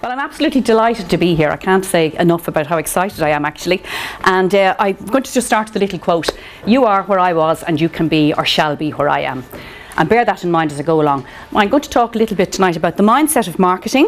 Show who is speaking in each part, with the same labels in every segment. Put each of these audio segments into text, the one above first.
Speaker 1: Well, I'm absolutely delighted to be here. I can't say enough about how excited I am, actually. And I'm going to just start with a little quote. You are where I was, and you can be or shall be where I am. And bear that in mind as I go along. I'm going to talk a little bit tonight about the mindset of marketing.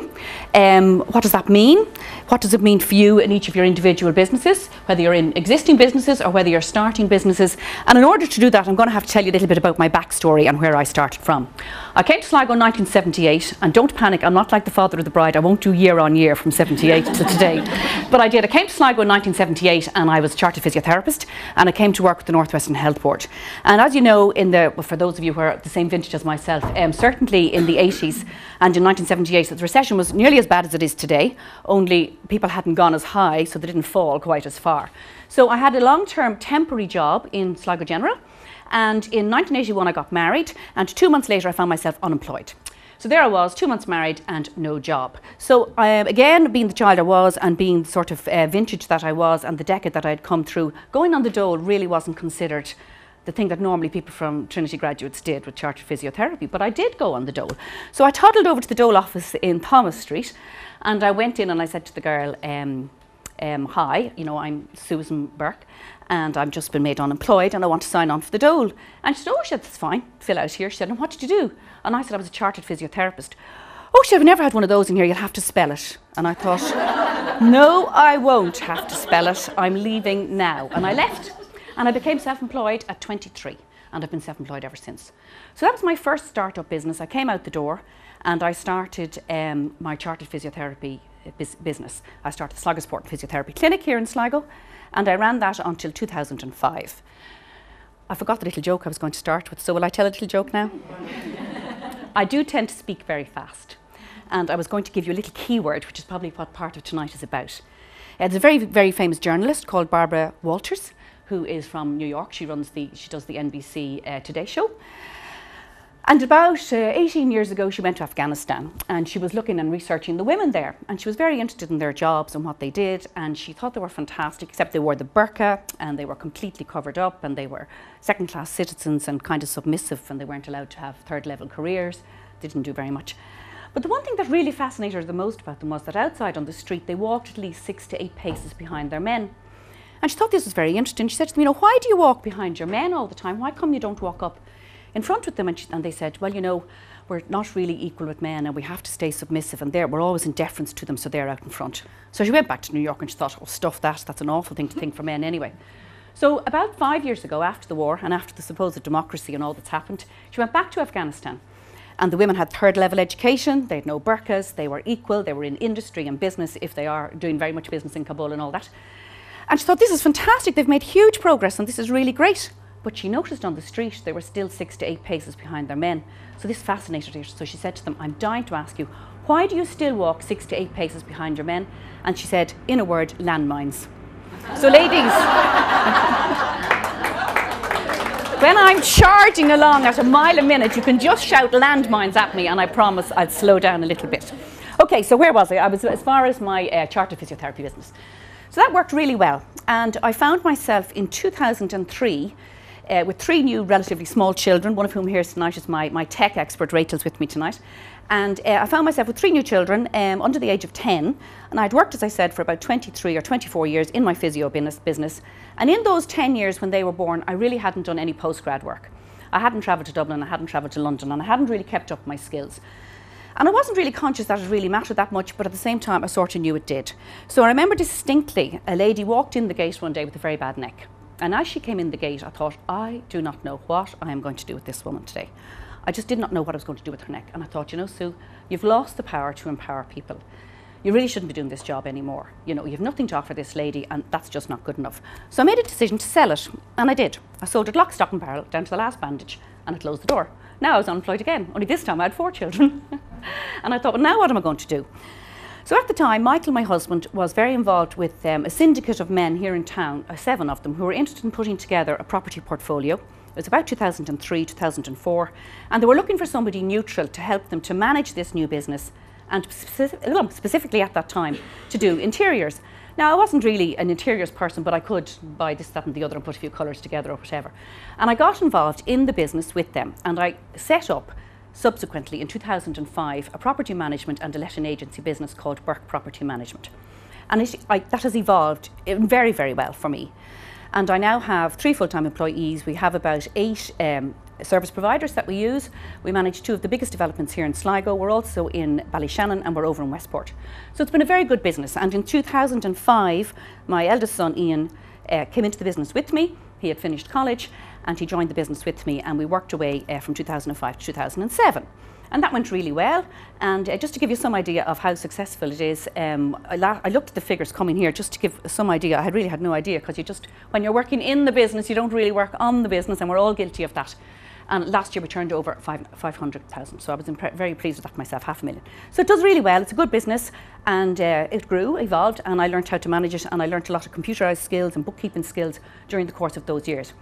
Speaker 1: What does that mean? What does it mean for you in each of your individual businesses, whether you're in existing businesses or whether you're starting businesses. And in order to do that, I'm going to have to tell you a little bit about my backstory and where I started from. I came to Sligo in 1978, and don't panic, I'm not like the father of the bride. I won't do year on year from 78 to today. But I did. I came to Sligo in 1978, and I was a chartered physiotherapist, and I came to work with the North Western Health Board. And as you know, for those of you who are the same vintage as myself, certainly in the 80s and in 1978, the recession was nearly as bad as it is today, only people hadn't gone as high, so they didn't fall quite as far. So I had a long-term temporary job in Sligo General, and in 1981 I got married, and 2 months later I found myself unemployed. So there I was, 2 months married and no job. So again, being the child I was and being the sort of vintage that I was and the decade that I had come through, going on the dole really wasn't considered the thing that normally people from Trinity graduates did with chartered physiotherapy, but I did go on the dole. So I toddled over to the dole office in Thomas Street, and I went in and I said to the girl, hi, you know, I'm Susan Burke, and I've just been made unemployed and I want to sign on for the dole. And she said, oh, that's fine, fill out here. She said, and what did you do? And I said, I was a chartered physiotherapist. Oh, she said, I've never had one of those in here, you'll have to spell it. And I thought, no, I won't have to spell it, I'm leaving now. And I left. And I became self-employed at 23, and I've been self-employed ever since. So that was my first start-up business. I came out the door and I started my chartered physiotherapy business. I started the Sligo Sport and Physiotherapy Clinic here in Sligo, and I ran that until 2005. I forgot the little joke I was going to start with, so will I tell a little joke now? I do tend to speak very fast, and I was going to give you a little keyword, which is probably what part of tonight is about. There's a very, very famous journalist called Barbara Walters, who is from New York. She does the NBC Today Show. And about 18 years ago, she went to Afghanistan, and she was looking and researching the women there. And she was very interested in their jobs and what they did, and she thought they were fantastic, except they wore the burqa, and they were completely covered up, and they were second-class citizens and kind of submissive, and they weren't allowed to have third-level careers. They didn't do very much. But the one thing that really fascinated her the most about them was that outside on the street, they walked at least 6 to 8 paces behind their men. And she thought this was very interesting. She said to them, you know, why do you walk behind your men all the time? Why come you don't walk up in front with them? And they said, well, you know, we're not really equal with men, and we have to stay submissive, and we're always in deference to them, so they're out in front. So she went back to New York and she thought, oh, stuff that, that's an awful thing to think for men anyway. So about 5 years ago, after the war and after the supposed democracy and all that's happened, she went back to Afghanistan. And the women had third-level education, they had no burqas, they were equal, they were in industry and business, if they are doing very much business in Kabul and all that. And she thought, this is fantastic, they've made huge progress and this is really great. But she noticed on the street they were still 6 to 8 paces behind their men. So this fascinated her. So she said to them, I'm dying to ask you, why do you still walk 6 to 8 paces behind your men? And she said, in a word, landmines. So ladies, when I'm charging along at a mile a minute, you can just shout landmines at me and I promise I'll slow down a little bit. Okay, so where was I? I was as far as my chartered physiotherapy business. So that worked really well, and I found myself in 2003 with 3 new relatively small children, one of whom here tonight is my tech expert. Rachel's with me tonight. And I found myself with 3 new children under the age of 10, and I'd worked, as I said, for about 23 or 24 years in my physio business. And in those 10 years when they were born, I really hadn't done any post-grad work. I hadn't travelled to Dublin, I hadn't travelled to London, and I hadn't really kept up my skills. And I wasn't really conscious that it really mattered that much, but at the same time I sort of knew it did. So I remember distinctly a lady walked in the gate one day with a very bad neck. And as she came in the gate, I thought, I do not know what I am going to do with this woman today. I just did not know what I was going to do with her neck. And I thought, you know, Sue, you've lost the power to empower people. You really shouldn't be doing this job anymore. You know, you have nothing to offer this lady, and that's just not good enough. So I made a decision to sell it, and I did. I sold it lock, stock and barrel, down to the last bandage, and I closed the door. Now I was unemployed again, only this time I had 4 children. And I thought, well, now what am I going to do? So at the time, Michael, my husband, was very involved with a syndicate of men here in town, 7 of them, who were interested in putting together a property portfolio. It was about 2003, 2004, and they were looking for somebody neutral to help them to manage this new business, and specifically at that time, to do interiors. Now, I wasn't really an interiors person, but I could buy this, that and the other and put a few colours together or whatever. And I got involved in the business with them, and I set up subsequently in 2005 a property management and a letting agency business called Burke Property Management. And that has evolved very, very well for me. And I now have 3 full-time employees. We have about 8 service providers that we use. We manage 2 of the biggest developments here in Sligo. We're also in Ballyshannon and we're over in Westport. So it's been a very good business. And in 2005, my eldest son, Ian, came into the business with me. He had finished college and he joined the business with me, and we worked away from 2005 to 2007. And that went really well. And just to give you some idea of how successful it is, I looked at the figures coming here just to give some idea. I really had no idea, because when you're working in the business, you don't really work on the business, and we're all guilty of that. And last year we turned over 500,000. So I was very pleased with that myself, 500,000. So it does really well. It's a good business, and it grew, evolved, and I learned how to manage it, and I learned a lot of computerised skills and bookkeeping skills during the course of those years.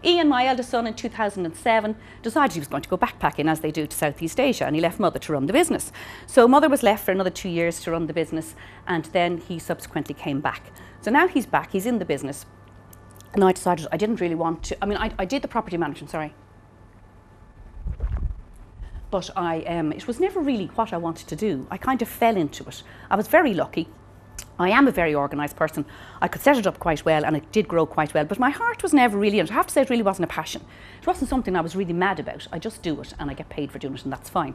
Speaker 1: Ian, my eldest son, in 2007 decided he was going to go backpacking, as they do, to Southeast Asia, and he left Mother to run the business. So Mother was left for another 2 years to run the business, and then he subsequently came back. So now he's back, he's in the business, and I decided I didn't really want to, I did the property management, sorry. But it was never really what I wanted to do. I kind of fell into it. I was very lucky. I am a very organised person. I could set it up quite well, and it did grow quite well, but my heart was never really in it. I have to say, it really wasn't a passion. It wasn't something I was really mad about. I just do it, and I get paid for doing it, and that's fine.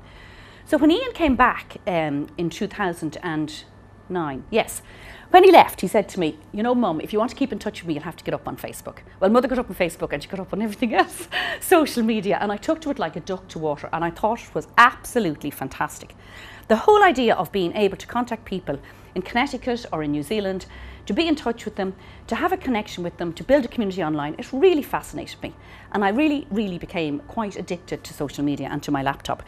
Speaker 1: So when Ian came back in 2009, yes, when he left, he said to me, you know, Mum, if you want to keep in touch with me, you'll have to get up on Facebook. Well, Mother got up on Facebook, and she got up on everything else, social media, and I took to it like a duck to water, and I thought it was absolutely fantastic. The whole idea of being able to contact people in Connecticut or in New Zealand, to be in touch with them, to have a connection with them, to build a community online, it really fascinated me. And I really, really became quite addicted to social media and to my laptop.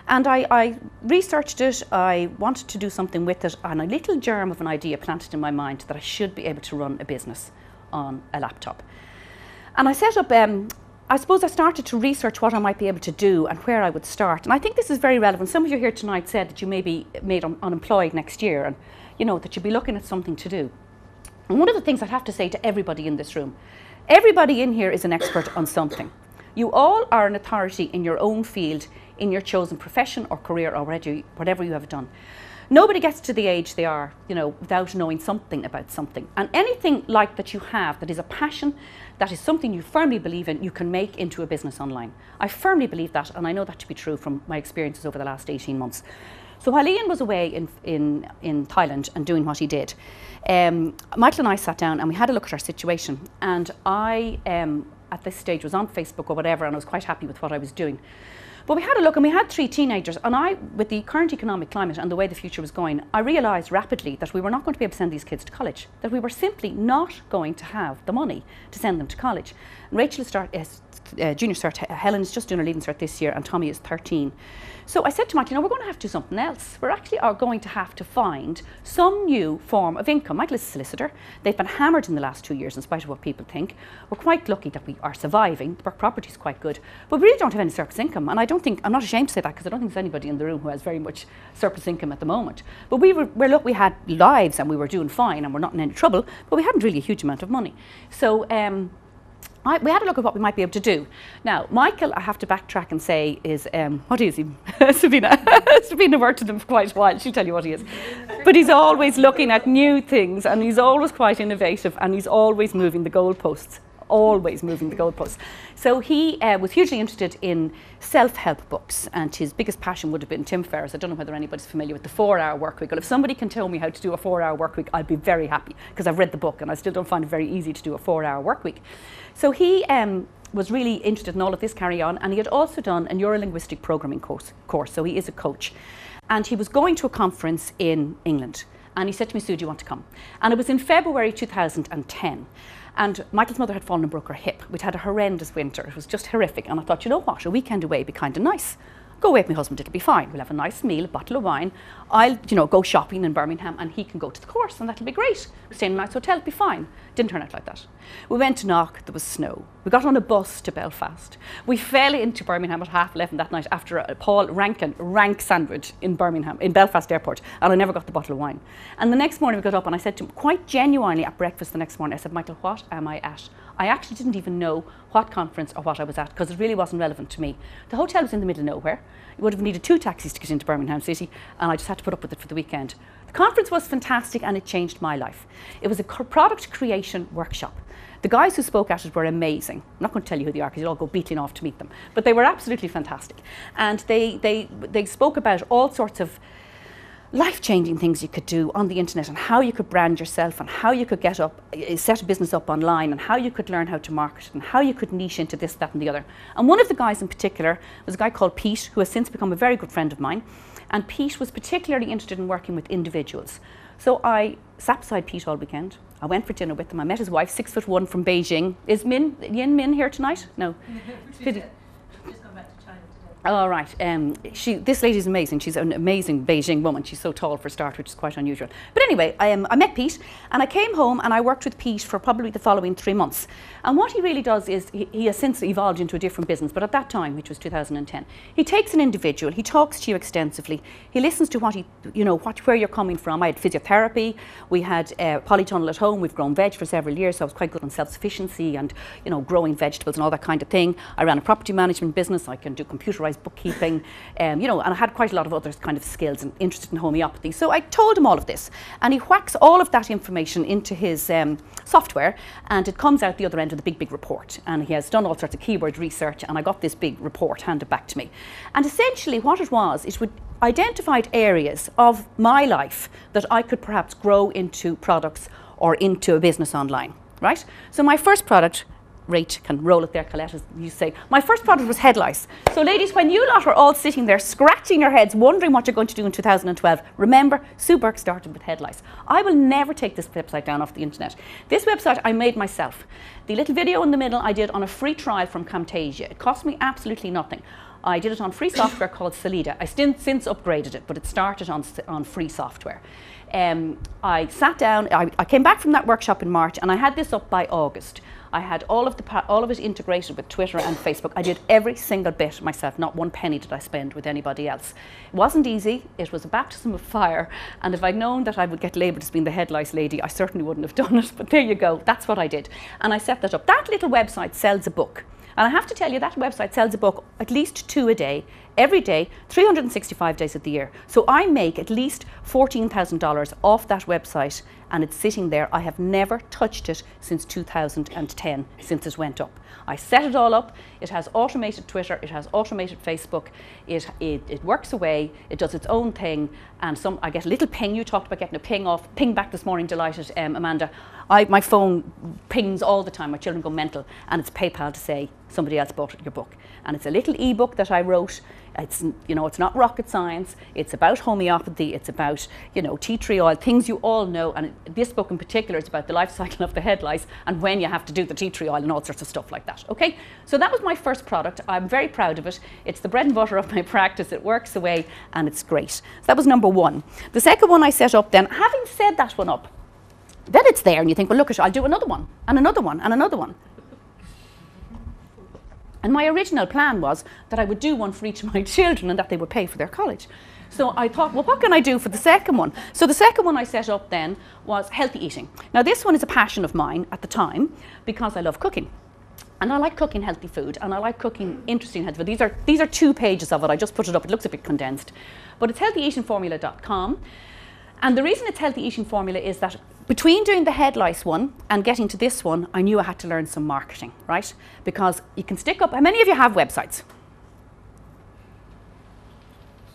Speaker 1: And I researched it, I wanted to do something with it, and a little germ of an idea planted in my mind that I should be able to run a business on a laptop. And I set up, I suppose I started to research what I might be able to do and where I would start. And I think this is very relevant. Some of you here tonight said that you may be made unemployed next year, and you know, that you'd be looking at something to do. And one of the things I'd have to say to everybody in this room, everybody in here is an expert on something. You all are an authority in your own field, in your chosen profession or career already, whatever you have done. Nobody gets to the age they are, you know, without knowing something about something. And anything like that you have that is a passion, that is something you firmly believe in, you can make into a business online. I firmly believe that, and I know that to be true from my experiences over the last 18 months. So while Ian was away in Thailand and doing what he did, Michael and I sat down and we had a look at our situation. And I, at this stage, was on Facebook or whatever, and I was quite happy with what I was doing. But we had a look, and we had 3 teenagers, and with the current economic climate and the way the future was going, I realised rapidly that we were not going to be able to send these kids to college, that we were simply not going to have the money to send them to college. And Rachel is junior cert, Helen is just doing her leaving cert this year, and Tommy is 13. So I said to Michael, you know, we're going to have to do something else. We're actually going to have to find some new form of income. Michael is a solicitor. They've been hammered in the last 2 years in spite of what people think. We're quite lucky that we are surviving. The property is quite good, but we really don't have any surplus income. And I'm not ashamed to say that, because I don't think there's anybody in the room who has very much surplus income at the moment. But we had lives and we were doing fine and we're not in any trouble, but we hadn't really a huge amount of money. So we had a look at what we might be able to do. Now, Michael, I have to backtrack and say, is, what is he? Sabina. Sabina worked with him for quite a while. She'll tell you what he is. But he's always looking at new things, and he's always quite innovative, and he's always moving the goalposts. Always moving the goalposts. So he was hugely interested in self-help books, and his biggest passion would have been Tim Ferriss. I don't know whether anybody's familiar with the 4-hour work week. Well, if somebody can tell me how to do a 4-hour work week, I'd be very happy, because I've read the book and I still don't find it very easy to do a 4-hour work week. So he was really interested in all of this carry on, and he had also done a neurolinguistic programming course, so he is a coach. And he was going to a conference in England, and he said to me, Sue, do you want to come? And it was in February 2010. And Michael's mother had fallen and broke her hip. We'd had a horrendous winter. It was just horrific. And I thought, you know what, a weekend away would be kind of nice. Go away with my husband, it'll be fine. We'll have a nice meal, a bottle of wine. I'll, you know, go shopping in Birmingham, and he can go to the course, and that'll be great. We'll stay in a nice hotel, it'll be fine. Didn't turn out like that. We went to Knock, there was snow. We got on a bus to Belfast. We fell into Birmingham at 11:30 that night after a Paul Rankin rank sandwich in Belfast Airport, and I never got the bottle of wine. And the next morning we got up, and I said to him, quite genuinely at breakfast the next morning, I said, Michael, what am I at? I actually didn't even know what conference or what I was at because it really wasn't relevant to me. The hotel was in the middle of nowhere. You would have needed 2 taxis to get into Birmingham City, and I just had to put up with it for the weekend. The conference was fantastic and it changed my life. It was a product creation workshop. The guys who spoke at it were amazing. I'm not going to tell you who they are because you'll all go beetling off to meet them. But they were absolutely fantastic. And they spoke about all sorts of life-changing things you could do on the internet and how you could brand yourself and how you could set a business up online and how you could learn how to market it and how you could niche into this, that and the other. And one of the guys in particular was a guy called Pete, who has since become a very good friend of mine. And Pete was particularly interested in working with individuals. So I sat beside Pete all weekend. I went for dinner with him. I met his wife, 6'1" from Beijing. Is Yin Min here tonight? No.
Speaker 2: Just come back to China today.
Speaker 1: All right. This lady's amazing. She's an amazing Beijing woman. She's so tall for a start, which is quite unusual. But anyway, I met Pete and I came home and I worked with Pete for probably the following 3 months. And what he really does is he has since evolved into a different business, but at that time, which was 2010, he takes an individual, he talks to you extensively, he listens to where you're coming from. I had physiotherapy, we had polytunnel at home, we've grown veg for several years, so I was quite good on self-sufficiency and growing vegetables and all that kind of thing. I ran a property management business, I can do computerized bookkeeping, and I had quite a lot of other kind of skills and interested in homeopathy. So I told him all of this, and he whacks all of that information into his software, and it comes out the other end with a big report. And he has done all sorts of keyword research, and I got this big report handed back to me. And essentially what it was, it would identified areas of my life that I could perhaps grow into products or into a business online, right? So my first product, Rach can roll it there, Colette, as you say. My first product was head lice. So ladies, when you lot are all sitting there scratching your heads, wondering what you're going to do in 2012, remember, Sue Burke started with head lice. I will never take this website down off the internet. This website I made myself. The little video in the middle I did on a free trial from Camtasia. It cost me absolutely nothing. I did it on free software called Salida. I since upgraded it, but it started on free software. I sat down, I came back from that workshop in March, and I had this up by August. I had all of it integrated with Twitter and Facebook. I did every single bit myself, not one penny did I spend with anybody else. It wasn't easy, it was a baptism of fire, and if I'd known that I would get labelled as being the head lice lady, I certainly wouldn't have done it, but there you go, that's what I did. And I set that up. That little website sells a book. And I have to tell you, that website sells a book at least 2 a day, every day, 365 days of the year. So I make at least $14,000 off that website, and it's sitting there. I have never touched it since 2010, since it went up. I set it all up. It has automated Twitter, it has automated Facebook, it works away, it does its own thing, and I get a little ping. You talked about getting a ping back this morning, delighted, Amanda. My phone pings all the time, my children go mental, and it's PayPal to say somebody else bought your book. And it's a little ebook that I wrote. It's not rocket science, it's about homeopathy, it's about tea tree oil, things you all know, and this book in particular is about the life cycle of the head lice and when you have to do the tea tree oil and all sorts of stuff like that. Okay, so that was my first product. I'm very proud of it. It's the bread and butter of my practice. It works away and it's great. So that was number one. The second one I set up then, having set that one up, then it's there and you think, well look, I'll do another one and another one and another one. And my original plan was that I would do one for each of my children and that they would pay for their college. So I thought, well, what can I do for the second one? So the second one I set up then was healthy eating. Now this one is a passion of mine at the time because I love cooking. And I like cooking healthy food, and I like cooking interesting healthy food. These are 2 pages of it. I just put it up. It looks a bit condensed. But it's healthyeatingformula.com. And the reason it's Healthy Eating Formula is that between doing the head lice one and getting to this one, I knew I had to learn some marketing, right? Because you can stick up, how many of you have websites?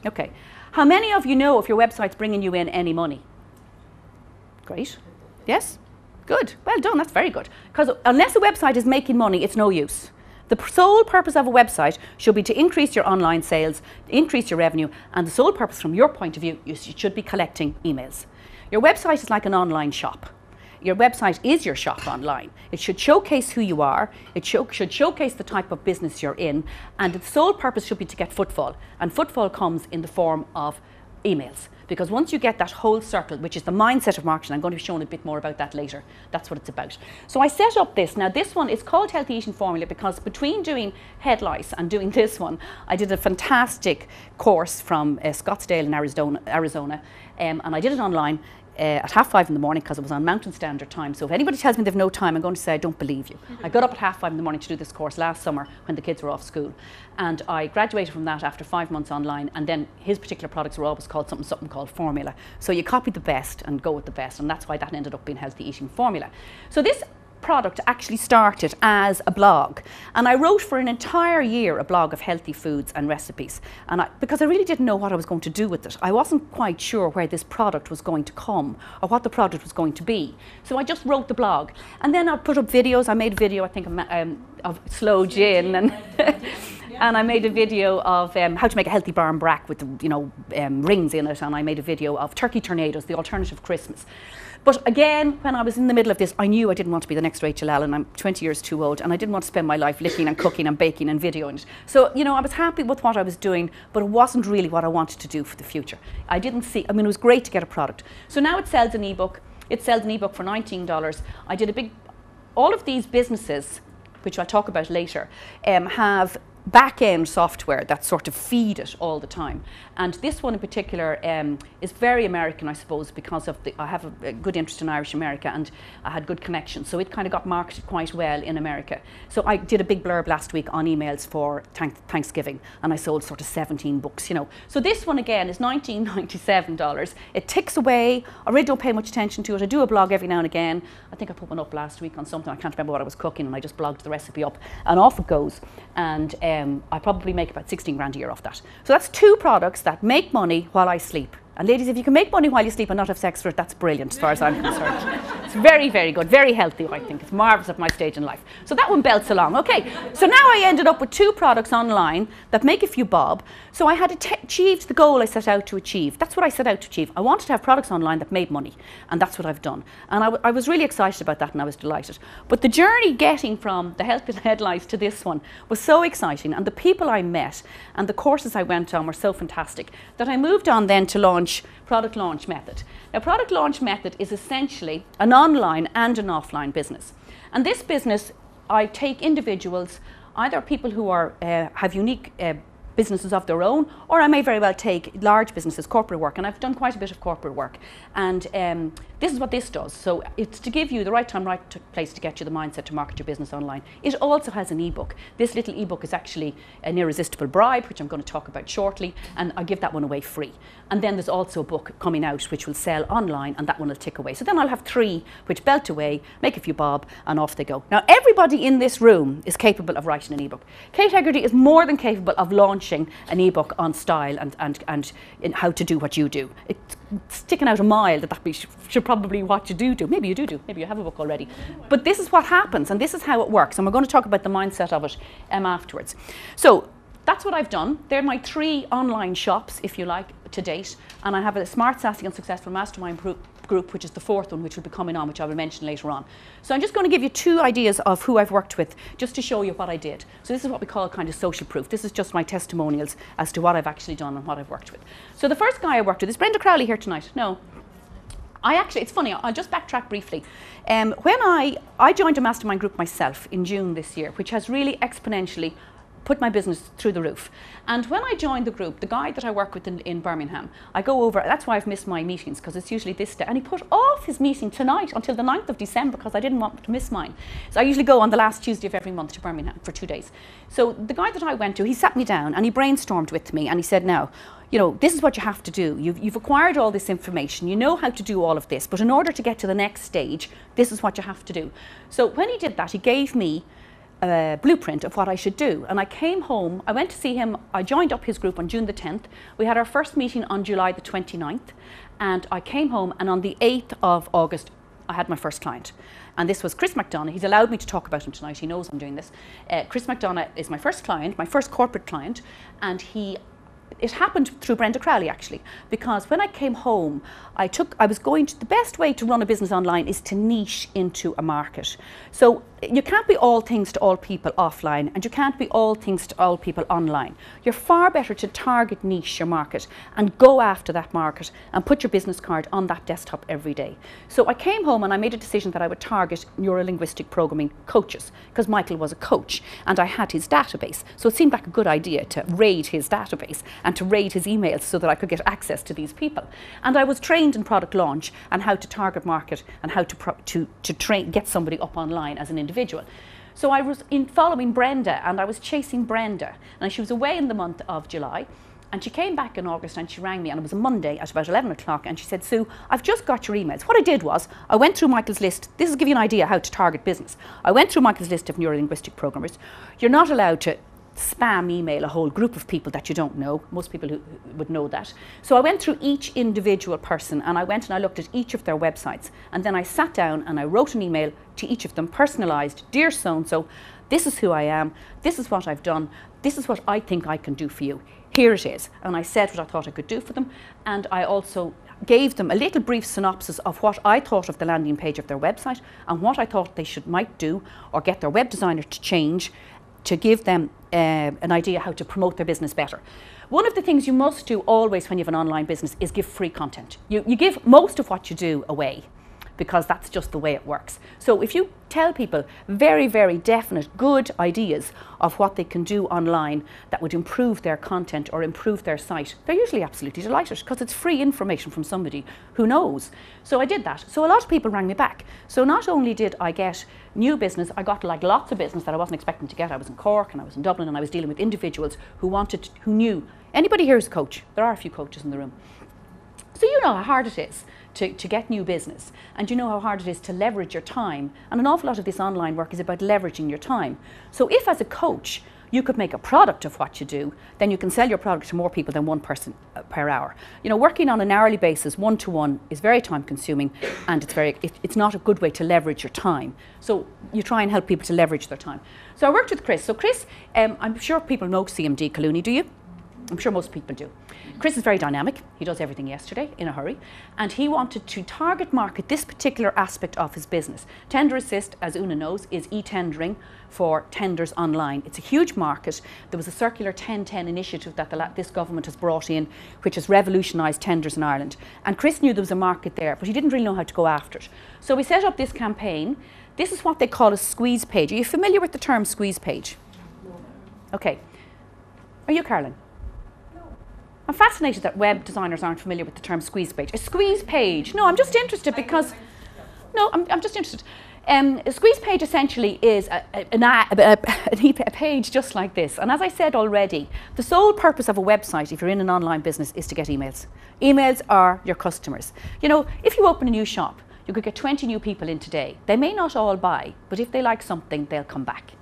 Speaker 1: Okay. How many of you know if your website's bringing you in any money? Great. Yes? Good. Well done. That's very good. Because unless a website is making money, it's no use. The sole purpose of a website should be to increase your online sales, increase your revenue, and the sole purpose from your point of view, you should be collecting emails. Your website is like an online shop. Your website is your shop online. It should showcase who you are, it should showcase the type of business you're in, and its sole purpose should be to get footfall. And footfall comes in the form of emails. Because once you get that whole circle, which is the mindset of marketing, I'm going to be showing a bit more about that later. That's what it's about. So I set up this. Now this one is called Healthy Eating Formula because between doing head lice and doing this one, I did a fantastic course from Scottsdale in Arizona, and I did it online. at 5:30 in the morning because it was on Mountain Standard Time. So if anybody tells me they've no time, I'm going to say I don't believe you. I got up at 5:30 in the morning to do this course last summer when the kids were off school. And I graduated from that after 5 months online, and then his particular products were always called something called formula. So you copy the best and go with the best, and that's why that ended up being Healthy Eating Formula. So this product actually started as a blog, and I wrote for an entire year a blog of healthy foods and recipes, and because I really didn't know what I was going to do with it. I wasn't quite sure where this product was going to come or what the product was going to be, so I just wrote the blog, and then I put up videos. I made a video, I think, of slow gin, and and I made a video of how to make a healthy barn brack with rings in it, and I made a video of turkey tornadoes, the alternative Christmas. But again, when I was in the middle of this, I knew I didn't want to be the next Rachel Allen. I'm 20 years too old, and I didn't want to spend my life licking and cooking and baking and videoing it. So, I was happy with what I was doing, but it wasn't really what I wanted to do for the future. It was great to get a product. So now it sells an ebook. It sells an ebook for $19. I did all of these businesses, which I'll talk about later, have back-end software that sort of feed it all the time. And this one in particular is very American, I suppose, because of I have a good interest in Irish America, and I had good connections. So it kind of got marketed quite well in America. So I did a big blurb last week on emails for Thanksgiving, and I sold sort of 17 books, So this one again is $19.97. It ticks away. I really don't pay much attention to it. I do a blog every now and again. I think I put one up last week on something. I can't remember what I was cooking, and I just blogged the recipe up, and off it goes. And I probably make about 16 grand a year off that. So that's two products that make money while I sleep. And ladies, if you can make money while you sleep and not have sex for it, that's brilliant as far as I'm concerned. It's very, very good, very healthy, I think. It's marvellous at my stage in life. So that one belts along. Okay, so now I ended up with two products online that make a few bob. So I had achieved the goal I set out to achieve. That's what I set out to achieve. I wanted to have products online that made money, and that's what I've done. And I was really excited about that, and I was delighted. But the journey getting from the Health in Headlights to this one was so exciting, and the people I met and the courses I went on were so fantastic that I moved on then to launch Product Launch Method. Now, Product Launch Method is essentially an online and an offline business. And this business, I take individuals, either people who are have unique businesses of their own, or I may very well take large businesses, corporate work, and I've done quite a bit of corporate work. And this is what this does. So it's to give you the right time, right place to get you the mindset to market your business online. It also has an ebook. This little ebook is actually an irresistible bribe, which I'm going to talk about shortly, and I give that one away free. And then there's also a book coming out which will sell online, and that one will tick away. So then I'll have three which belt away, make a few bob, and off they go. Now, everybody in this room is capable of writing an ebook. Kate Hegarty is more than capable of launching an ebook on style and in how to do what you do. It's sticking out a mile that should probably what you do. Maybe you do. Maybe you have a book already. But this is what happens, and this is how it works. And we're going to talk about the mindset of it afterwards. So that's what I've done. They're my three online shops, if you like, to date. And I have a Smart, Sassy and Successful Mastermind group, which is the fourth one, which will be coming on, which I will mention later on. So I'm just going to give you two ideas of who I've worked with, just to show you what I did. So this is what we call kind of social proof. This is just my testimonials as to what I've actually done and what I've worked with. So the first guy I worked with, is Brenda Crowley here tonight? No. It's funny, I'll just backtrack briefly. When I joined a mastermind group myself in June this year, which has really exponentially put my business through the roof. And when I joined the group, the guy that I work with in Birmingham, I go over, that's why I've missed my meetings, because it's usually this day, and he put off his meeting tonight until the 9th of December because I didn't want to miss mine. So I usually go on the last Tuesday of every month to Birmingham for 2 days. So the guy that I went to, he sat me down and he brainstormed with me, and he said, now, this is what you have to do. You've acquired all this information, you know how to do all of this, but in order to get to the next stage, this is what you have to do. So when he did that, he gave me a blueprint of what I should do. And I came home, I went to see him, I joined up his group on June the 10th. We had our first meeting on July the 29th. And I came home, and on the 8th of August, I had my first client. And this was Chris McDonough. He's allowed me to talk about him tonight. He knows I'm doing this. Chris McDonough is my first client, my first corporate client. And it happened through Brenda Crowley, actually, because when I came home, the best way to run a business online is to niche into a market. So you can't be all things to all people offline, and you can't be all things to all people online. You're far better to target niche your market and go after that market and put your business card on that desktop every day. So I came home and I made a decision that I would target neuro-linguistic programming coaches, because Michael was a coach and I had his database. So it seemed like a good idea to raid his database and to raid his emails so that I could get access to these people. And I was trained in product launch and how to target market and how to get somebody up online as an individual. So I was following Brenda, and I was chasing Brenda, and she was away in the month of July, and she came back in August and she rang me, and it was a Monday at about 11 o'clock, and she said, Sue, I've just got your emails. What I did was I went through Michael's list. This will give you an idea how to target business. I went through Michael's list of neuro-linguistic programmers. You're not allowed to spam email a whole group of people that you don't know. Most people who would know that. So I went through each individual person, and I went and I looked at each of their websites, and then I sat down and I wrote an email to each of them, personalised, dear so-and-so, this is who I am, this is what I've done, this is what I think I can do for you. Here it is. And I said what I thought I could do for them, and I also gave them a little brief synopsis of what I thought of the landing page of their website and what I thought they might do or get their web designer to change to give them an idea how to promote their business better. One of the things you must do always when you have an online business is give free content. You give most of what you do away, because that's just the way it works. So if you tell people very, very definite, good ideas of what they can do online that would improve their content or improve their site, they're usually absolutely delighted, because it's free information from somebody who knows. So I did that. So a lot of people rang me back. So not only did I get new business, I got like lots of business that I wasn't expecting to get. I was in Cork and I was in Dublin, and I was dealing with individuals who knew. Anybody here is a coach? There are a few coaches in the room. So you know how hard it is to get new business, and you know how hard it is to leverage your time, and an awful lot of this online work is about leveraging your time. So if as a coach you could make a product of what you do, then you can sell your product to more people than one person per hour. You know, working on an hourly basis, one-to-one, is very time consuming, and it's not a good way to leverage your time. So you try and help people to leverage their time. So I worked with Chris. So Chris, I'm sure people know CMD Colooney, do you? I'm sure most people do. Chris is very dynamic. He does everything yesterday in a hurry, and he wanted to target market this particular aspect of his business. Tender Assist, as Una knows, is e-tendering for tenders online. It's a huge market. There was a Circular 1010 initiative that this government has brought in, which has revolutionised tenders in Ireland. And Chris knew there was a market there, but he didn't really know how to go after it. So we set up this campaign. This is what they call a squeeze page. Are you familiar with the term squeeze page? Okay. Are you, Caroline? I'm fascinated that web designers aren't familiar with the term squeeze page. A squeeze page. No, I'm just interested because... No, I'm just interested. A squeeze page essentially is a page just like this. And as I said already, the sole purpose of a website, if you're in an online business, is to get emails. Emails are your customers. You know, if you open a new shop, you could get 20 new people in today. They may not all buy, but if they like something, they'll come back.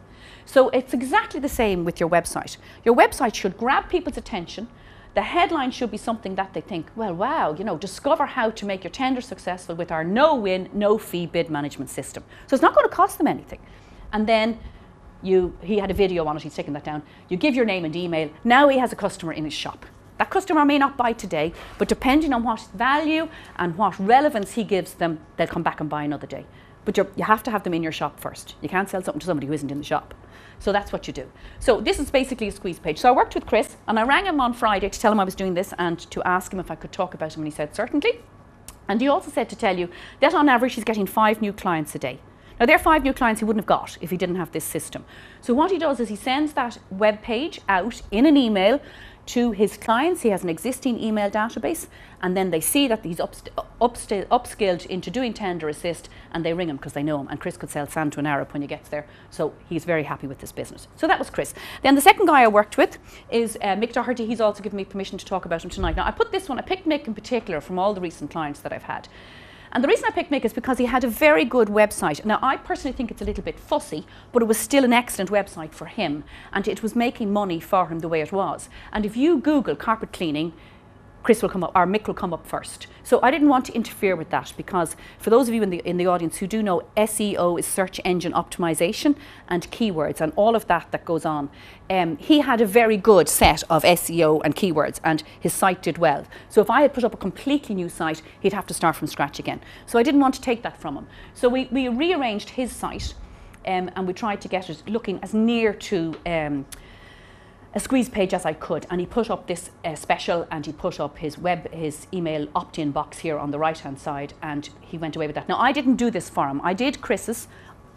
Speaker 1: So it's exactly the same with your website. Your website should grab people's attention. The headline should be something that they think, well, wow, you know, discover how to make your tender successful with our no-win, no-fee bid management system. So it's not going to cost them anything. And then he had a video on it, he's taken that down. You give your name and email. Now he has a customer in his shop. That customer may not buy today, but depending on what value and what relevance he gives them, they'll come back and buy another day. But you have to have them in your shop first. You can't sell something to somebody who isn't in the shop. So that's what you do. So this is basically a squeeze page. So I worked with Chris, and I rang him on Friday to tell him I was doing this and to ask him if I could talk about him, and he said certainly. And he also said to tell you that on average he's getting 5 new clients a day. Now they're 5 new clients he wouldn't have got if he didn't have this system. So what he does is he sends that web page out in an email to his clients. He has an existing email database, and then they see that he's upskilled into doing Tender Assist, and they ring him because they know him. And Chris could sell sand to an Arab when he gets there. So he's very happy with this business. So that was Chris. Then the second guy I worked with is Mick Doherty. He's also given me permission to talk about him tonight. Now I picked Mick in particular from all the recent clients that I've had. And the reason I picked Mick is because he had a very good website. Now, I personally think it's a little bit fussy, but it was still an excellent website for him, and it was making money for him the way it was. And if you Google carpet cleaning, Chris will come up, or Mick will come up first. So I didn't want to interfere with that, because for those of you in the audience who do know, SEO is search engine optimization and keywords and all of that goes on. He had a very good set of SEO and keywords, and his site did well. So if I had put up a completely new site, he'd have to start from scratch again. So I didn't want to take that from him. So we rearranged his site. and we tried to get it looking as near to a squeeze page as I could, and he put up this special, and he put up his email opt-in box here on the right hand side, and he went away with that. Now I didn't do this for him, I did Chris's.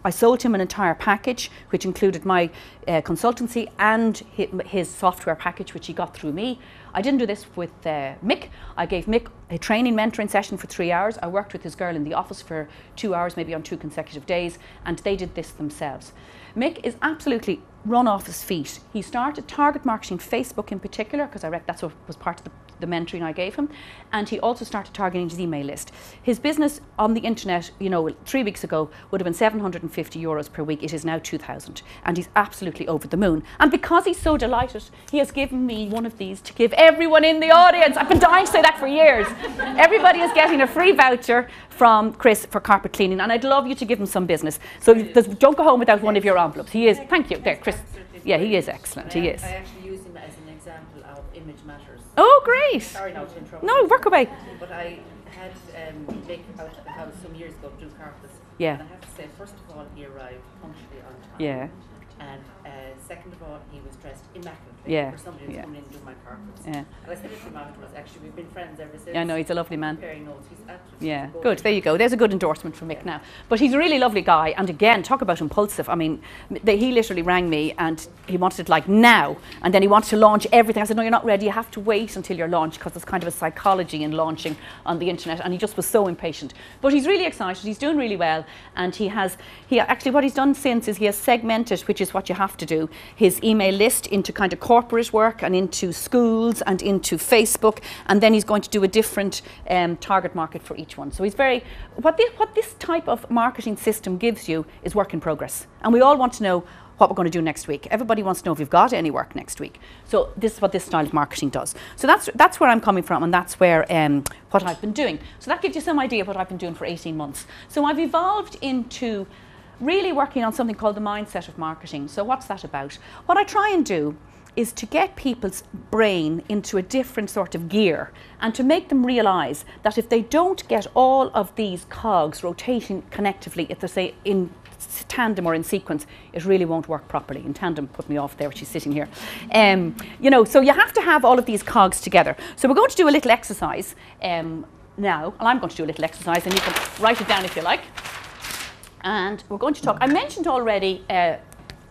Speaker 1: I sold him an entire package which included my consultancy and his software package, which he got through me. I didn't do this with Mick. I gave Mick a training mentoring session for 3 hours. I worked with his girl in the office for 2 hours, maybe on 2 consecutive days, and they did this themselves. Mick is absolutely run off his feet. He started target marketing Facebook in particular, because I reckon that's what was part of the mentoring I gave him, and he also started targeting his email list. His business on the internet, you know, 3 weeks ago would have been €750 per week. It is now 2,000, and he's absolutely over the moon. And because he's so delighted, he has given me one of these to give everyone in the audience. I've been dying to say that for years. Everybody is getting a free voucher from Chris for carpet cleaning, and I'd love you to give him some business. So don't go home without one of your envelopes. He is, thank you, there, Chris. Yeah, he is excellent, he is.
Speaker 3: I actually use him as an example of image matters.
Speaker 1: Oh, great.
Speaker 3: Sorry now to interrupt.
Speaker 1: No, work away.
Speaker 3: But I had Mick out of the house some years ago to do carpets.
Speaker 1: Yeah.
Speaker 3: And I have to say, first of all, he arrived punctually on time.
Speaker 1: Yeah.
Speaker 3: And second of all, he was dressed immaculately for somebody who's coming in to do my carpets.
Speaker 1: Yeah.
Speaker 3: And I said it to him afterwards, actually, we've been friends ever since.
Speaker 1: Yeah, I know, he's a lovely man.
Speaker 3: Comparing notes, he's absolutely
Speaker 1: Yeah, good. There you go. There's a good endorsement from Mick now. But he's a really lovely guy. And again, talk about impulsive. I mean, he literally rang me and he wanted it like now. And then he wanted to launch everything. I said, no, you're not ready. You have to wait until you're launched, because there's kind of a psychology in launching on the internet. And he just was so impatient. But he's really excited. He's doing really well. And he actually, what he's done since is he has segmented, which is what you have to do, his email list into kind of corporate work and into schools and into Facebook, and then he's going to do a different target market for each one. So he's very, what this type of marketing system gives you is work in progress, and we all want to know what we're going to do next week. Everybody wants to know if you've got any work next week. So this is what this style of marketing does. So that's where I'm coming from, and that's where what I've been doing. So that gives you some idea of what I've been doing for 18 months. So I've evolved into really working on something called the mindset of marketing. So what's that about? What I try and do is to get people's brain into a different sort of gear, and to make them realise that if they don't get all of these cogs rotating connectively, if they say in tandem or in sequence, it really won't work properly. In tandem put me off there, she's sitting here. You know, so you have to have all of these cogs together. So we're going to do a little exercise now, and I'm going to do a little exercise, and you can write it down if you like. And we're going to talk, I mentioned already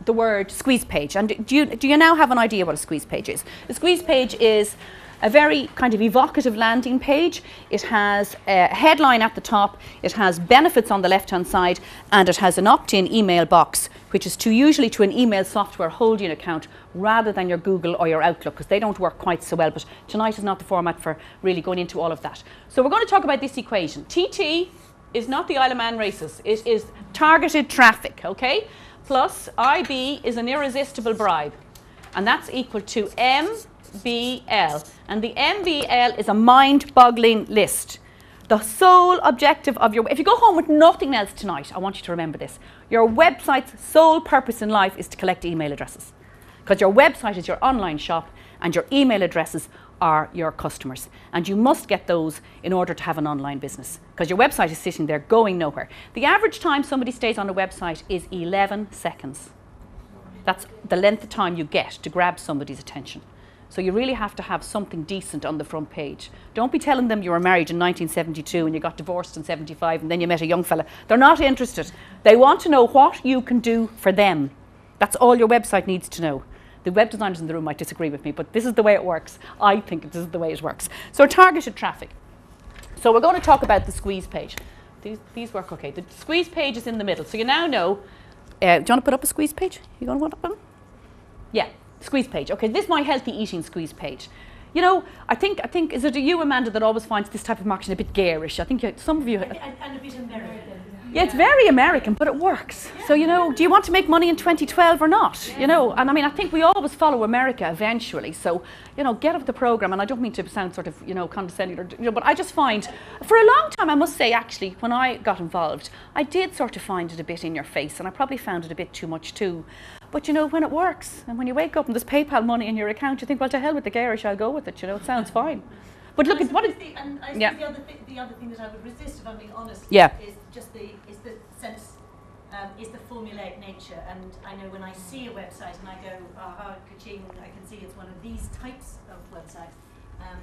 Speaker 1: the word squeeze page, and do you now have an idea what a squeeze page is? The squeeze page is a very kind of evocative landing page. It has a headline at the top, it has benefits on the left hand side, and it has an opt-in email box, which is usually to an email software holding account rather than your Google or your Outlook, because they don't work quite so well. But tonight is not the format for really going into all of that. So we're going to talk about this equation. TT is not the Isle of Man races, it is targeted traffic, okay? Plus IB is an irresistible bribe, and that's equal to MBL, and the MBL is a mind-boggling list. The sole objective of if you go home with nothing else tonight, I want you to remember this. Your website's sole purpose in life is to collect email addresses, because your website is your online shop and your email addresses are your customers, and you must get those in order to have an online business, because your website is sitting there going nowhere. The average time somebody stays on a website is 11 seconds. That's the length of time you get to grab somebody's attention. So you really have to have something decent on the front page. Don't be telling them you were married in 1972 and you got divorced in 75 and then you met a young fella. They're not interested. They want to know what you can do for them. That's all your website needs to know. The web designers in the room might disagree with me, but this is the way it works. I think this is the way it works. So targeted traffic. So we're going to talk about the squeeze page. These work okay. The squeeze page is in the middle. So you now know, do you want to put up a squeeze page? You going to put up one? Yeah, squeeze page. Okay, this is my healthy eating squeeze page. You know, I think, is it you, Amanda, that always finds this type of marketing a bit garish? I think some of you...
Speaker 2: And a bit American.
Speaker 1: Yeah, it's very American, but it works. So, you know, do you want to make money in 2012 or not? You know, and I mean, I think we always follow America eventually. So, you know, get off the program. And I don't mean to sound sort of, you know, condescending, or, you know, but I just find, for a long time, I must say, actually, when I got involved, I did sort of find it a bit in your face, and I probably found it a bit too much too. But, you know, when it works, and when you wake up and there's PayPal money in your account, you think, well, to hell with the garish, I'll go with it. You know, it sounds fine. But look at what is
Speaker 2: and I suppose the other thing that I would resist, if I'm being honest,
Speaker 1: yeah.
Speaker 2: is just the sense is the formulaic nature. And I know when I see a website and I go, aha, ka-ching, I can see it's one of these types of websites, I'm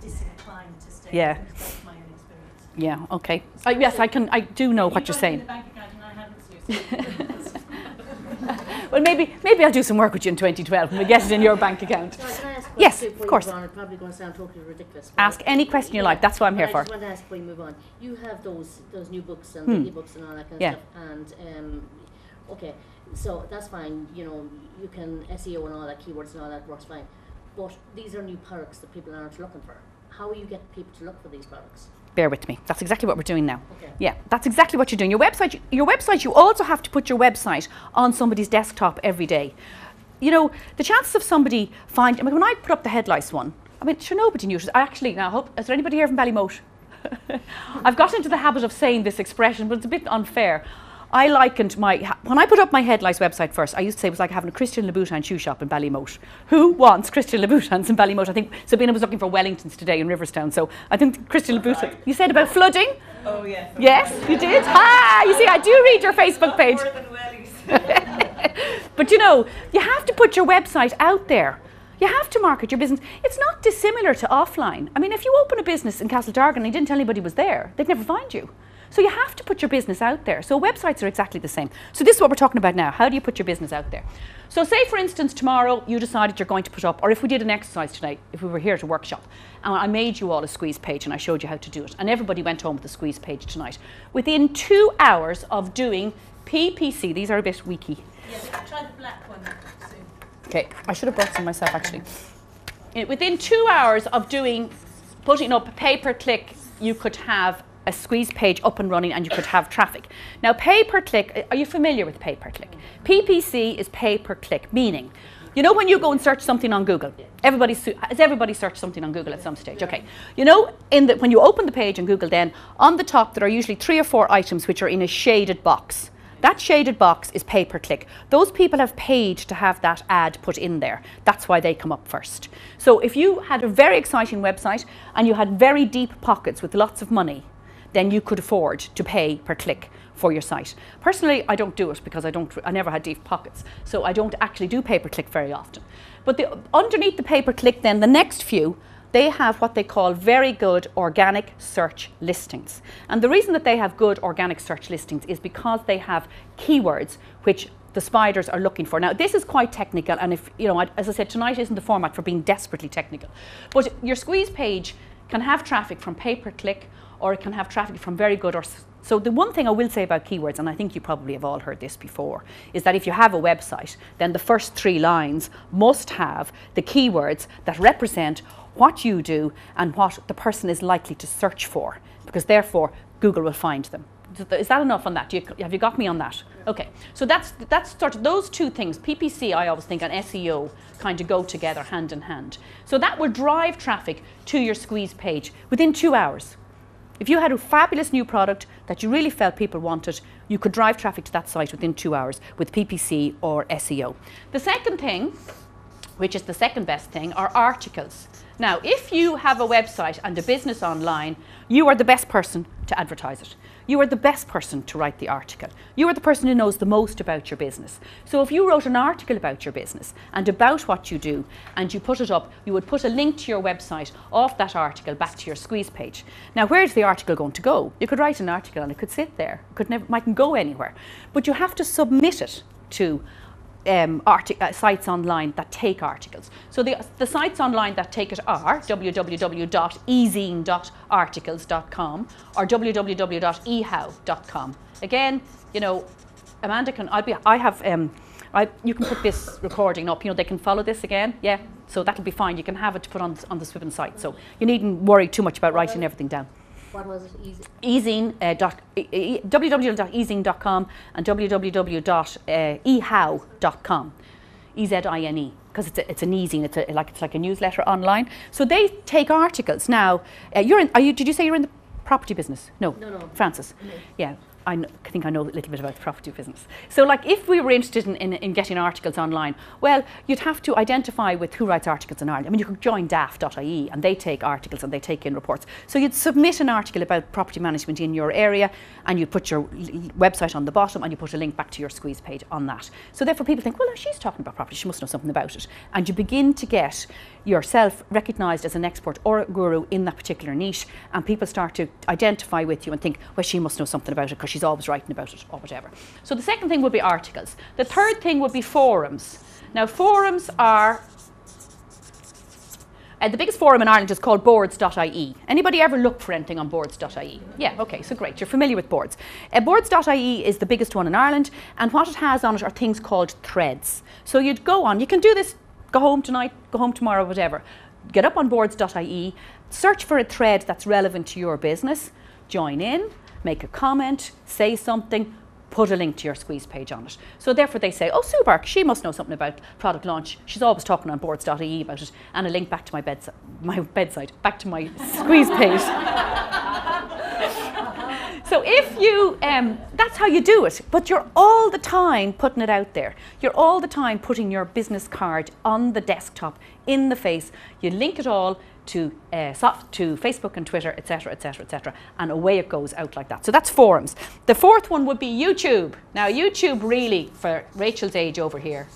Speaker 2: disinclined to stay.
Speaker 1: Yeah.
Speaker 2: That's my own experience.
Speaker 1: Yeah, okay. Yes, I do know what you're saying.
Speaker 2: The bank account and I haven't, Susan.
Speaker 1: Well, maybe I'll do some work with you in 2012 when we get it in your bank account.
Speaker 4: So can I ask a
Speaker 1: Yes,
Speaker 4: question
Speaker 1: of course.
Speaker 4: It's probably going to sound totally ridiculous.
Speaker 1: Ask any question you like. That's what I'm here for.
Speaker 4: I just want to ask before you move on. You have those new books and the e-books and all that kind of stuff. And okay, so that's fine. You know, you can SEO and all that, keywords and all that works fine. But these are new products that people aren't looking for. How will you get people to look for these products?
Speaker 1: Bear with me. That's exactly what we're doing now.
Speaker 4: Okay.
Speaker 1: Yeah, that's exactly what you're doing. Your website, you also have to put your website on somebody's desktop every day. You know, the chances of somebody finding, I mean, when I put up the head lice one, I mean, sure, nobody knew it. I actually, now, I hope, is there anybody here from Ballymote? I've got into the habit of saying this expression, but it's a bit unfair. I likened when I put up my head lice website first, I used to say it was like having a Christian Louboutin shoe shop in Ballymote. Who wants Christian Louboutins in Ballymote? I think Sabina was looking for Wellingtons today in Riverstown, so I think Christian Louboutin. You said about flooding?
Speaker 3: Oh, yes.
Speaker 1: Yes, you did? Ah, you see, I do read your Facebook page.
Speaker 3: More than wellies.
Speaker 1: But you know, you have to put your website out there. You have to market your business. It's not dissimilar to offline. I mean, if you open a business in Castledargan and you didn't tell anybody was there, they'd never find you. So you have to put your business out there. So websites are exactly the same. So this is what we're talking about now. How do you put your business out there? So say, for instance, tomorrow you decided you're going to put up, or if we did an exercise tonight, if we were here at a workshop, and I made you all a squeeze page and I showed you how to do it, and everybody went home with a squeeze page tonight. Within 2 hours of doing PPC, these are a bit weaky.
Speaker 2: Yes, try the black one soon.
Speaker 1: Okay, I should have brought some myself actually. Within 2 hours of putting up pay-per-click, you could have a squeeze page up and running and you could have traffic. Now pay-per-click, are you familiar with pay-per-click? PPC is pay-per-click, meaning, you know when you go and search something on Google, has everybody searched something on Google at some stage? Okay. You know, when you open the page on Google then, on the top there are usually 3 or 4 items which are in a shaded box. That shaded box is pay-per-click. Those people have paid to have that ad put in there. That's why they come up first. So if you had a very exciting website and you had very deep pockets with lots of money, then you could afford to pay per click for your site. Personally, I don't do it because I never had deep pockets. So I don't actually do pay-per-click very often. But underneath the pay-per-click then, the next few, they have what they call very good organic search listings. And the reason that they have good organic search listings is because they have keywords which the spiders are looking for. Now, this is quite technical, and if, you know, as I said, tonight isn't the format for being desperately technical. But your squeeze page can have traffic from pay-per-click, or it can have traffic from very good. So the one thing I will say about keywords, and I think you probably have all heard this before, is that if you have a website, then the first 3 lines must have the keywords that represent what you do and what the person is likely to search for, because therefore Google will find them. Is that enough on that? Have you got me on that? Okay, so that's sort of those 2 things. PPC, I always think, and SEO kind of go together hand in hand. So that will drive traffic to your squeeze page within 2 hours. If you had a fabulous new product that you really felt people wanted, you could drive traffic to that site within 2 hours with PPC or SEO. The second thing, which is the second best thing, are articles. Now, if you have a website and a business online, you are the best person to advertise it. You are the best person to write the article. You are the person who knows the most about your business. So if you wrote an article about your business and about what you do and you put it up, you would put a link to your website off that article back to your squeeze page. Now, where's the article going to go? You could write an article and it could sit there. It mightn't go anywhere. But you have to submit it to sites online that take articles. So the sites online that take it are www.ezine.articles.com or www.ehow.com. Again, you know, Amanda you can put this recording up, you know, they can follow this again, yeah, so that'll be fine. You can have it to put on the SWIBN site, so you needn't worry too much about writing everything down.
Speaker 4: What was it?
Speaker 1: Ezine, www.ezine.com and www.ehow.com. E-Z-I-N-E, because it's an ezine, it's like a newsletter online. So they take articles. Now, did you say you're in the property business? No.
Speaker 4: No.
Speaker 1: Francis.
Speaker 4: No.
Speaker 1: Yeah. think I know a little bit about the property business. So like if we were interested in getting articles online, well, you'd have to identify with who writes articles in Ireland. I mean, you could join daft.ie and they take articles and they take in reports. So you'd submit an article about property management in your area and you'd put your website on the bottom and you put a link back to your squeeze page on that. So therefore people think, well, she's talking about property, she must know something about it. And you begin to get yourself recognised as an expert or a guru in that particular niche, and people start to identify with you and think, well, she must know something about it because she's always writing about it or whatever. So the second thing would be articles. The third thing would be forums. Now forums are, the biggest forum in Ireland is called boards.ie. Anybody ever look for anything on boards.ie? Yeah, okay, so great, you're familiar with boards. Boards.ie is the biggest one in Ireland, and what it has on it are things called threads. So you'd go on, you can do this, go home tonight, go home tomorrow, whatever. Get up on boards.ie, search for a thread that's relevant to your business, join in, make a comment, say something, put a link to your squeeze page on it. So therefore they say, oh, Sue Burke, she must know something about product launch. She's always talking on boards.ie about it, and a link back to my bedside, back to my squeeze page. So if you, that's how you do it, but you're all the time putting it out there. You're all the time putting your business card on the desktop, in the face. You link it all to Facebook and Twitter, etc., etc., etc., and away it goes out like that. So that's forums. The fourth one would be YouTube. Now YouTube really, for Rachel's age over here,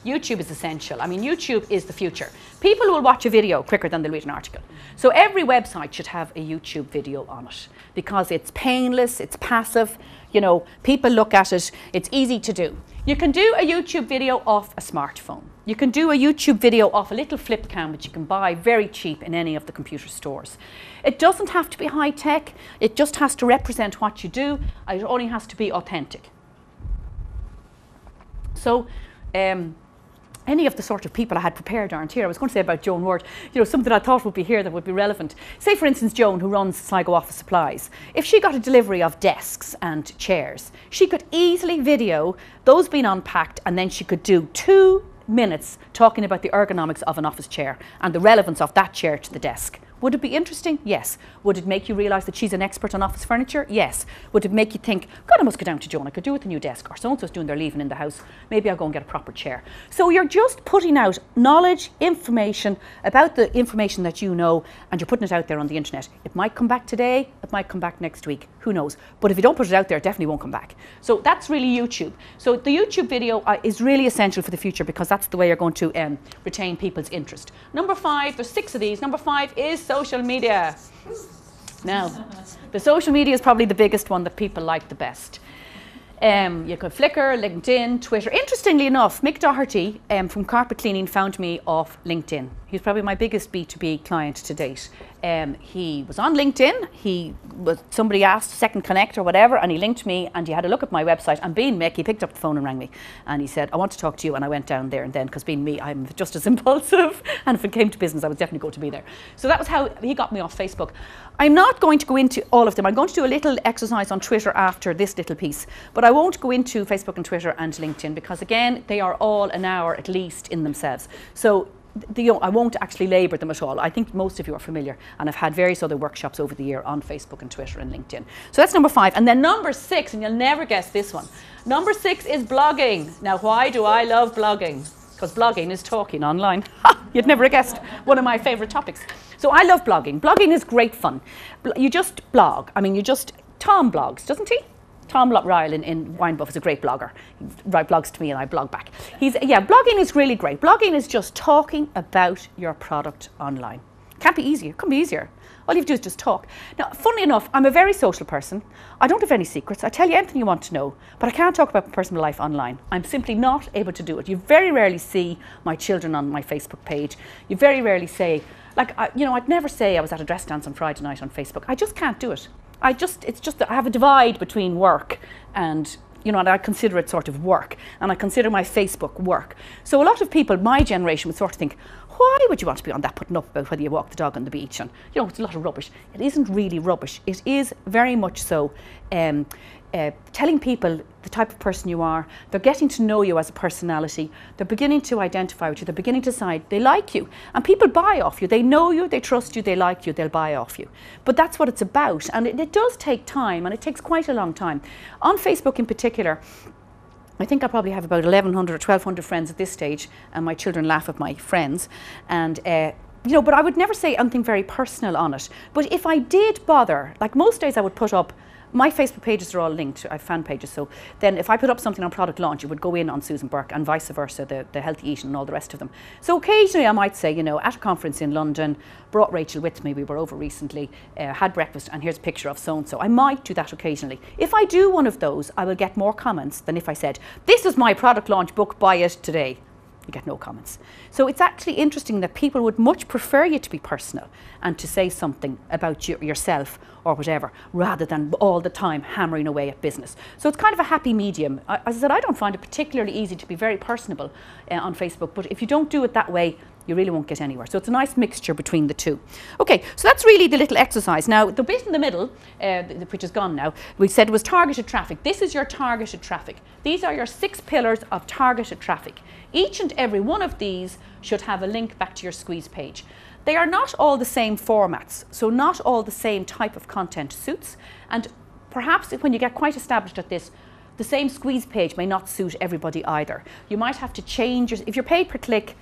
Speaker 1: YouTube is essential. I mean, YouTube is the future. People will watch a video quicker than they'll read an article. So every website should have a YouTube video on it because it's painless, it's passive, you know, people look at it, it's easy to do. You can do a YouTube video off a smartphone. You can do a YouTube video off a little flip cam which you can buy very cheap in any of the computer stores. It doesn't have to be high tech, it just has to represent what you do, it only has to be authentic. So, any of the sort of people I had prepared aren't here. I was going to say about Joan Ward, you know, something I thought would be here that would be relevant. Say, for instance, Joan, who runs Sligo Office Supplies. If she got a delivery of desks and chairs, she could easily video those being unpacked, and then she could do 2 minutes talking about the ergonomics of an office chair and the relevance of that chair to the desk. Would it be interesting? Yes. Would it make you realise that she's an expert on office furniture? Yes. Would it make you think, God, I must go down to Joan, I could do with a new desk, or so-and-so's doing their leaving in the house, maybe I'll go and get a proper chair. So you're just putting out knowledge, information about the information that you know, and you're putting it out there on the internet. It might come back today, it might come back next week, who knows. But if you don't put it out there, it definitely won't come back. So that's really YouTube. So the YouTube video is really essential for the future because that's the way you're going to retain people's interest. Number 5, there's 6 of these. Number 5 is social media. Now, the social media is probably the biggest one that people like the best. You could Flickr, LinkedIn, Twitter. Interestingly enough, Mick Doherty from Carpet Cleaning found me off LinkedIn. He's probably my biggest B2B client to date. He was on LinkedIn, somebody asked, second connect or whatever, and he linked me and he had a look at my website, and being Mick, he picked up the phone and rang me and he said, I want to talk to you, and I went down there and then, because being me, I'm just as impulsive, and if it came to business, I was definitely going to be there. So that was how he got me off Facebook. I'm not going to go into all of them. I'm going to do a little exercise on Twitter after this little piece, but I won't go into Facebook and Twitter and LinkedIn because again, they are all an hour at least in themselves. So I won't actually labour them at all. I think most of you are familiar, and I've had various other workshops over the year on Facebook and Twitter and LinkedIn. So that's number 5. And then number 6, and you'll never guess this one. Number 6 is blogging. Now, why do I love blogging? Because blogging is talking online. You'd never have guessed. One of my favourite topics. So I love blogging. Blogging is great fun. You just blog. I mean, Tom blogs, doesn't he? Tom Ryle in Winebuff is a great blogger. He writes blogs to me and I blog back. Blogging is really great. Blogging is just talking about your product online. Can't be easier, couldn't be easier. All you have to do is just talk. Now, funnily enough, I'm a very social person. I don't have any secrets. I tell you anything you want to know, but I can't talk about my personal life online. I'm simply not able to do it. You very rarely see my children on my Facebook page. You very rarely say, I'd never say I was at a dress dance on Friday night on Facebook. I just can't do it. It's just that I have a divide between work and, and I consider it sort of work, and I consider my Facebook work. So a lot of people, my generation, would sort of think, why would you want to be on that putting up about whether you walk the dog on the beach? And, it's a lot of rubbish. It isn't really rubbish. It is very much so telling people the type of person you are. They're getting to know you as a personality. They're beginning to identify with you. They're beginning to decide they like you. And people buy off you. They know you, they trust you, they like you, they'll buy off you. But that's what it's about. And it does take time, and it takes quite a long time. On Facebook in particular, I think I probably have about 1,100 or 1,200 friends at this stage, and my children laugh at my friends. And you know, but I would never say anything very personal on it. But if I did bother, like most days I would put up, my Facebook pages are all linked, I have fan pages, so then if I put up something on product launch, it would go in on Susan Burke, and vice versa, the healthy eating and all the rest of them. So occasionally I might say, you know, at a conference in London, brought Rachel with me, we were over recently, had breakfast, and here's a picture of so-and-so. I might do that occasionally. If I do one of those, I will get more comments than if I said, this is my product launch book, buy it today. You get no comments. So it's actually interesting that people would much prefer you to be personal and to say something about yourself or whatever, rather than all the time hammering away at business. So it's kind of a happy medium. As I said, I don't find it particularly easy to be very personable on Facebook, but if you don't do it that way, you really won't get anywhere. So it's a nice mixture between the two. Okay, so that's really the little exercise. Now, the bit in the middle, which is gone now, we said was targeted traffic. This is your targeted traffic. These are your 6 pillars of targeted traffic. Each and every one of these should have a link back to your squeeze page. They are not all the same formats, so not all the same type of content suits. And perhaps when you get quite established at this, the same squeeze page may not suit everybody either. You might have to change if you're paid per click,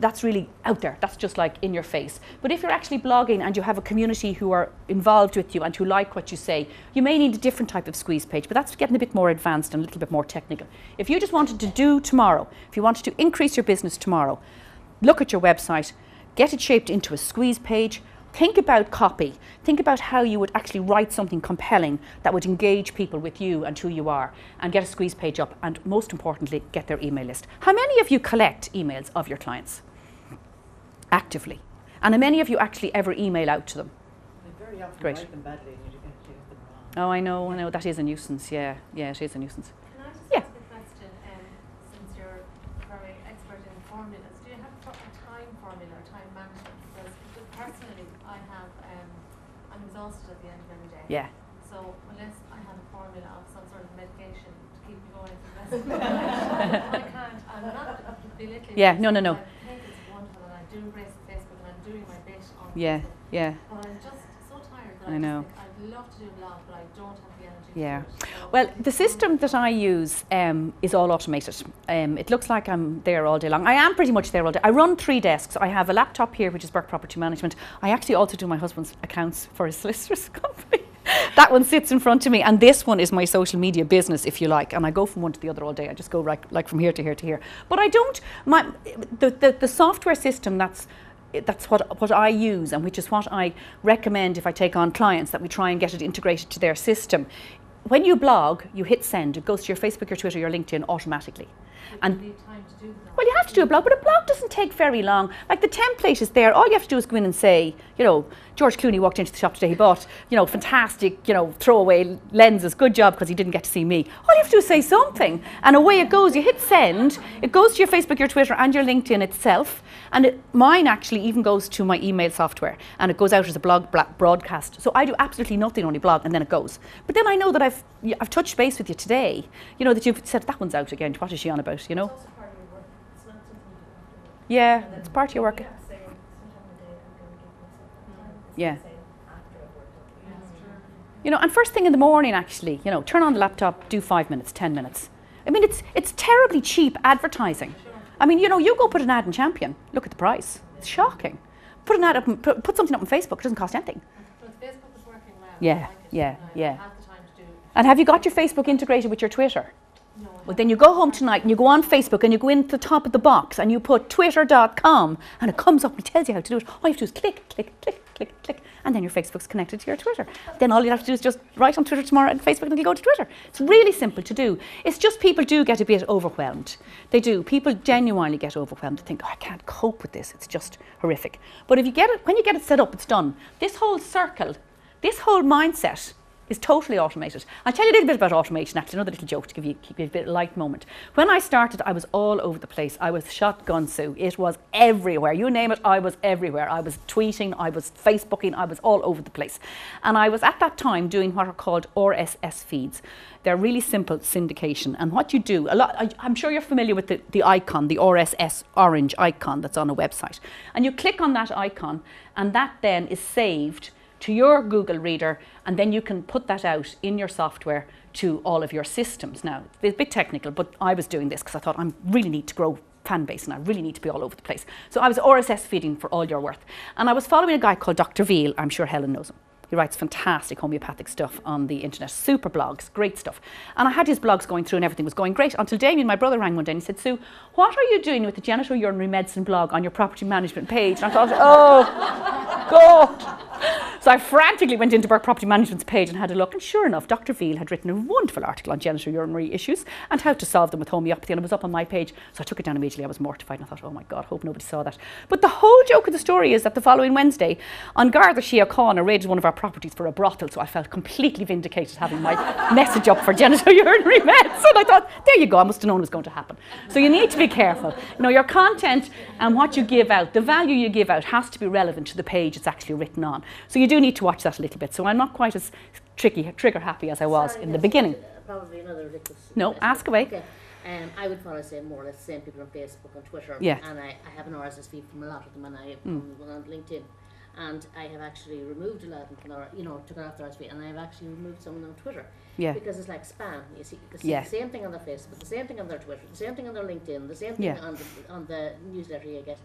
Speaker 1: that's really out there. That's just like in your face. But if you're actually blogging and you have a community who are involved with you and who like what you say, you may need a different type of squeeze page, but that's getting a bit more advanced and a little bit more technical. If you just wanted to do tomorrow, if you wanted to increase your business tomorrow, look at your website, get it shaped into a squeeze page, think about copy, think about how you would actually write something compelling that would engage people with you and who you are, and get a squeeze page up, and most importantly, get their email list. How many of you collect emails of your clients actively? And how many of you actually ever email out to them?
Speaker 3: They very often
Speaker 1: Great.
Speaker 3: write them badly and you get to use them wrong.
Speaker 1: Oh, I know, that is a nuisance, yeah, it is a nuisance.
Speaker 2: Can I just
Speaker 1: Yeah.
Speaker 2: ask a question, since you're very expert in formulas, do you have a time formula or time management? Because personally, I have, I'm exhausted at the end of every day.
Speaker 1: Yeah.
Speaker 2: So unless I have a formula of some sort of medication to keep me going for the rest of my life, I can't, I'm not belittling.
Speaker 1: Yeah, no.
Speaker 2: I think it's wonderful, and I do embrace Facebook, and I'm doing my bit on
Speaker 1: Yeah,
Speaker 2: Facebook.
Speaker 1: yeah.
Speaker 2: But I'm just so tired that
Speaker 1: I know.
Speaker 2: just think I'd love to do a blog, but I don't have the energy
Speaker 1: Yeah.
Speaker 2: to do it. So
Speaker 1: Well, the system that I use is all automated. It looks like I'm there all day long. I am pretty much there all day. I run 3 desks. I have a laptop here, which is Burke Property Management. I actually also do my husband's accounts for his solicitor's company. That one sits in front of me, and this one is my social media business, if you like. And I go from one to the other all day. I just go like from here to here to here. But I don't. The software system that's what I use, and which is what I recommend if I take on clients, that we try and get it integrated to their system. When you blog, you hit send, it goes to your Facebook, your Twitter, your LinkedIn automatically. And
Speaker 2: you need time to do that.
Speaker 1: well, you have to do a blog, but a blog doesn't take very long. Like, the template is there. All you have to do is go in and say, you know, George Clooney walked into the shop today, he bought, you know, fantastic, you know, throwaway lenses, good job, because he didn't get to see me. All you have to do is say something, and away it goes. You hit send, it goes to your Facebook, your Twitter, and your LinkedIn itself. And mine actually even goes to my email software, and it goes out as a blog broadcast. So I do absolutely nothing, only blog, and then it goes. But then I know that I've touched base with you today, you know, that you've said, that one's out again, what is she on about, you know?
Speaker 2: It's also part of your work. It's not something you do after work.
Speaker 1: Yeah,
Speaker 2: And then
Speaker 1: it's part of your work.
Speaker 2: Yeah, say, sometime in the day I'm going to give myself that time. It's
Speaker 1: Yeah.
Speaker 2: the same after I've worked up. Yeah, that's true.
Speaker 1: You know, and first thing in the morning, actually, you know, turn on the laptop, do 5 minutes, 10 minutes. I mean, it's terribly cheap advertising.
Speaker 2: Sure.
Speaker 1: I mean, you know, you go put an ad in Champion, look at the price. It's shocking. Put an ad up, put something up on Facebook, it doesn't cost anything.
Speaker 2: But if Facebook is working well,
Speaker 1: Yeah,
Speaker 2: I like it,
Speaker 1: yeah,
Speaker 2: and I
Speaker 1: yeah.
Speaker 2: have the time to do it.
Speaker 1: And have you got your Facebook integrated with your Twitter?
Speaker 2: No, I
Speaker 1: Well,
Speaker 2: haven't.
Speaker 1: then you go home tonight and you go on Facebook and you go into the top of the box and you put twitter.com, and it comes up and it tells you how to do it. All you have to do is click, click, click, click, click, and then your Facebook's connected to your Twitter. Then all you have to do is just write on Twitter tomorrow and Facebook, and it'll go to Twitter. It's really simple to do. It's just people do get a bit overwhelmed. They do. People genuinely get overwhelmed. They think, oh, I can't cope with this. It's just horrific. But if you get it, when you get it set up, it's done. This whole circle, this whole mindset is totally automated. I'll tell you a little bit about automation, actually, another little joke to give you a bit of a light moment. When I started, I was all over the place. I was shotgun Sue. It was everywhere. You name it, I was everywhere. I was tweeting, I was Facebooking, I was all over the place. And I was at that time doing what are called RSS feeds. They're really simple syndication. And what you do, I'm sure you're familiar with the icon, the RSS orange icon that's on a website. And you click on that icon, and that then is saved to your Google Reader, and then you can put that out in your software to all of your systems. Now, it's a bit technical, but I was doing this because I thought I really need to grow fan base and I really need to be all over the place. So I was RSS feeding for all your worth. And I was following a guy called Dr. Veal. I'm sure Helen knows him. He writes fantastic homeopathic stuff on the internet, super blogs, great stuff. And I had his blogs going through and everything was going great until Damien, my brother, rang one day and he said, Sue, what are you doing with the genital urinary medicine blog on your property management page? And I thought, oh, God. So I frantically went into Burke Property Management's page and had a look, and sure enough, Dr. Veal had written a wonderful article on genital urinary issues and how to solve them with homeopathy, and it was up on my page. So I took it down immediately. I was mortified and I thought, oh my God, hope nobody saw that. But the whole joke of the story is that the following Wednesday, on Garda Síochána raided one of our properties for a brothel, so I felt completely vindicated having my message up for genital urinary meds. And I thought, there you go, I must have known it was going to happen. So you need to be careful. You know, your content and what you give out, the value you give out has to be relevant to the page it's actually written on. So you do need to watch that a little bit. So I'm not quite as trigger happy as I was in the beginning.
Speaker 4: Probably another ridiculous.
Speaker 1: No, ask away.
Speaker 4: Okay. I would follow, say, more or less the same people on Facebook and Twitter.
Speaker 1: Yeah.
Speaker 4: And I have an RSS feed from a lot of them, and I have one on LinkedIn. And I have actually removed a lot of them from their, took it off their RSS feed, and I have actually removed some on Twitter.
Speaker 1: Yeah.
Speaker 4: Because it's like spam. You see the same thing on their Facebook, the same thing on their Twitter, the same thing on their LinkedIn, the same thing on the newsletter you get.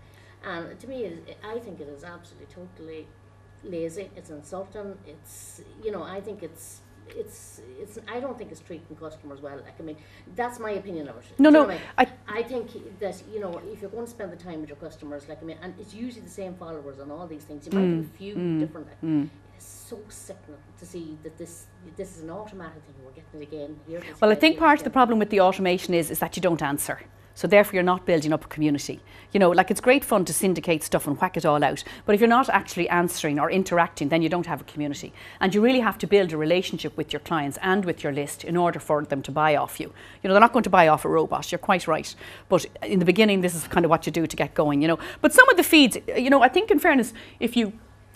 Speaker 4: And to me, I think it is absolutely totally lazy. It's insulting. It's I think it's I don't think it's treating customers well. Like, I mean, that's my opinion of it.
Speaker 1: No,
Speaker 4: I think that if you're going to spend the time with your customers, like, I mean, and it's usually the same followers on all these things. You might have a few different. It's so sickening to see that this is an automatic thing. We're getting it again here.
Speaker 1: Well, I think part of the problem with the automation is that you don't answer. So therefore you're not building up a community. Like, it's great fun to syndicate stuff and whack it all out, but if you're not actually answering or interacting, then you don't have a community. And you really have to build a relationship with your clients and with your list in order for them to buy off you. They're not going to buy off a robot, you're quite right. But in the beginning, this is kind of what you do to get going, But some of the feeds, I think in fairness,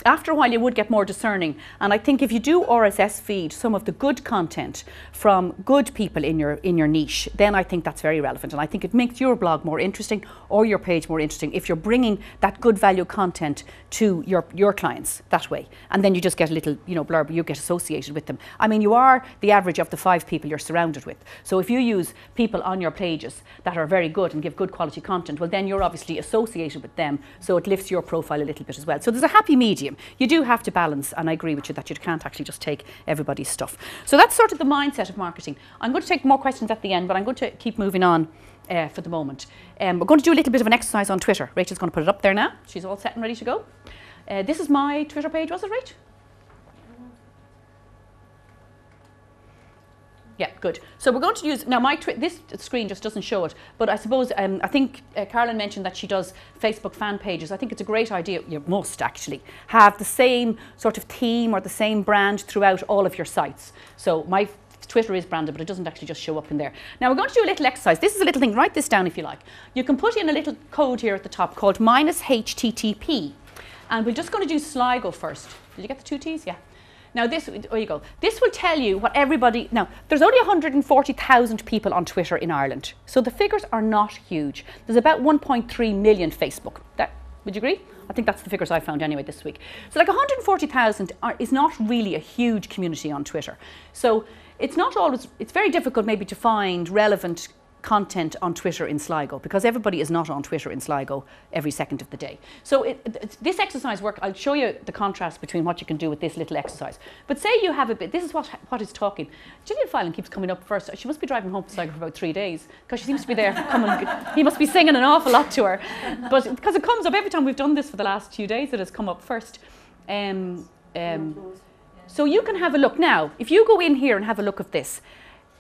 Speaker 1: after a while you would get more discerning, and I think if you do RSS feed some of the good content from good people in your niche, then I think that's very relevant, and I think it makes your blog more interesting or your page more interesting if you're bringing that good value content to your clients that way, and then you just get a little blurb, you get associated with them. I mean, you are the average of the 5 people you're surrounded with, so if you use people on your pages that are very good and give good quality content, well then you're obviously associated with them, so it lifts your profile a little bit as well. So there's a happy medium. You do have to balance, and I agree with you that you can't actually just take everybody's stuff. So that's sort of the mindset of marketing. I'm going to take more questions at the end, but I'm going to keep moving on for the moment. We're going to do a little bit of an exercise on Twitter. Rachel's going to put it up there now. She's all set and ready to go. This is my Twitter page, was it, Rach? Yeah, good. So we're going to use, now this screen just doesn't show it, but I suppose, I think Carolyn mentioned that she does Facebook fan pages. I think it's a great idea, you must actually, have the same sort of theme or the same brand throughout all of your sites. So my Twitter is branded, but it doesn't actually just show up in there. Now we're going to do a little exercise. This is a little thing, write this down if you like. You can put in a little code here at the top called -HTTP. And we're just going to do Sligo first. Did you get the 2 T's? Yeah. Now there you go. This will tell you what everybody, now there's only 140,000 people on Twitter in Ireland. So the figures are not huge. There's about 1.3 million Facebook. Would you agree? I think that's the figures I found anyway this week. So like 140,000 is not really a huge community on Twitter. So it's very difficult maybe to find relevant content on Twitter in Sligo, because everybody is not on Twitter in Sligo every second of the day. So this exercise work, I'll show you the contrast between what you can do with this little exercise. But say you have a bit, this is what is talking. Gillian Phelan keeps coming up first. She must be driving home to Sligo for about 3 days, because she seems to be there he must be singing an awful lot to her. But because it comes up every time we've done this for the last few days, it has come up first. So you can have a look now. If you go in here and have a look at this,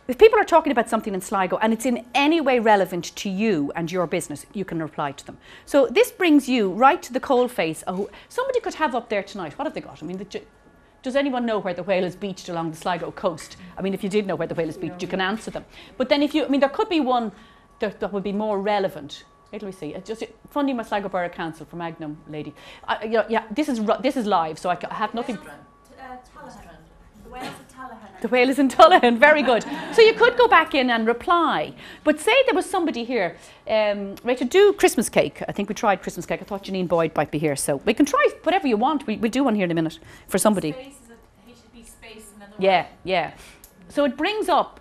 Speaker 1: if people are talking about something in Sligo and it's in any way relevant to you and your business, you can reply to them. So this brings you right to the coalface. Somebody could have up there tonight, what have they got? I mean, does anyone know where the whale is beached along the Sligo coast? I mean, if you did know where the whale is beached, you can answer them. But then there could be one that would be more relevant. Let me see. It's just funding my Sligo Borough Council for Magnum lady. This is live, so I have nothing. The whale is in Tullahan, very good. So you could go back in and reply. But say there was somebody here, Rachel, do Christmas cake. I think we tried Christmas cake. I thought Janine Boyd might be here. So we can try whatever you want. We'll do one here in a minute for somebody.
Speaker 2: Space is a HTTP space and then the
Speaker 1: Yeah, yeah. So it brings up,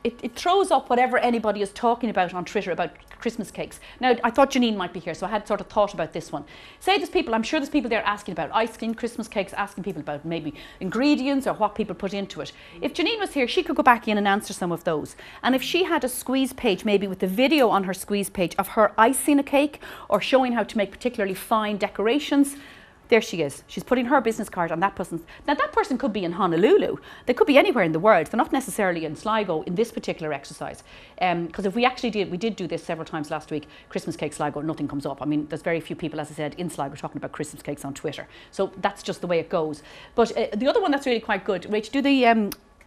Speaker 1: it throws up whatever anybody is talking about on Twitter about Christmas cakes. Now, I thought Janine might be here, so I had sort of thought about this one. Say there's people, I'm sure there's people there asking about ice cream, Christmas cakes, asking people about maybe ingredients or what people put into it. If Janine was here, she could go back in and answer some of those. And if she had a squeeze page, maybe with the video on her squeeze page of her icing a cake or showing how to make particularly fine decorations, there she is. She's putting her business card on that person's. Now that person could be in Honolulu. They could be anywhere in the world. They're not necessarily in Sligo in this particular exercise. Because if we did do this several times last week, Christmas cake Sligo, nothing comes up. I mean, there's very few people, as I said, in Sligo talking about Christmas cakes on Twitter. So that's just the way it goes. But the other one that's really quite good, Rach,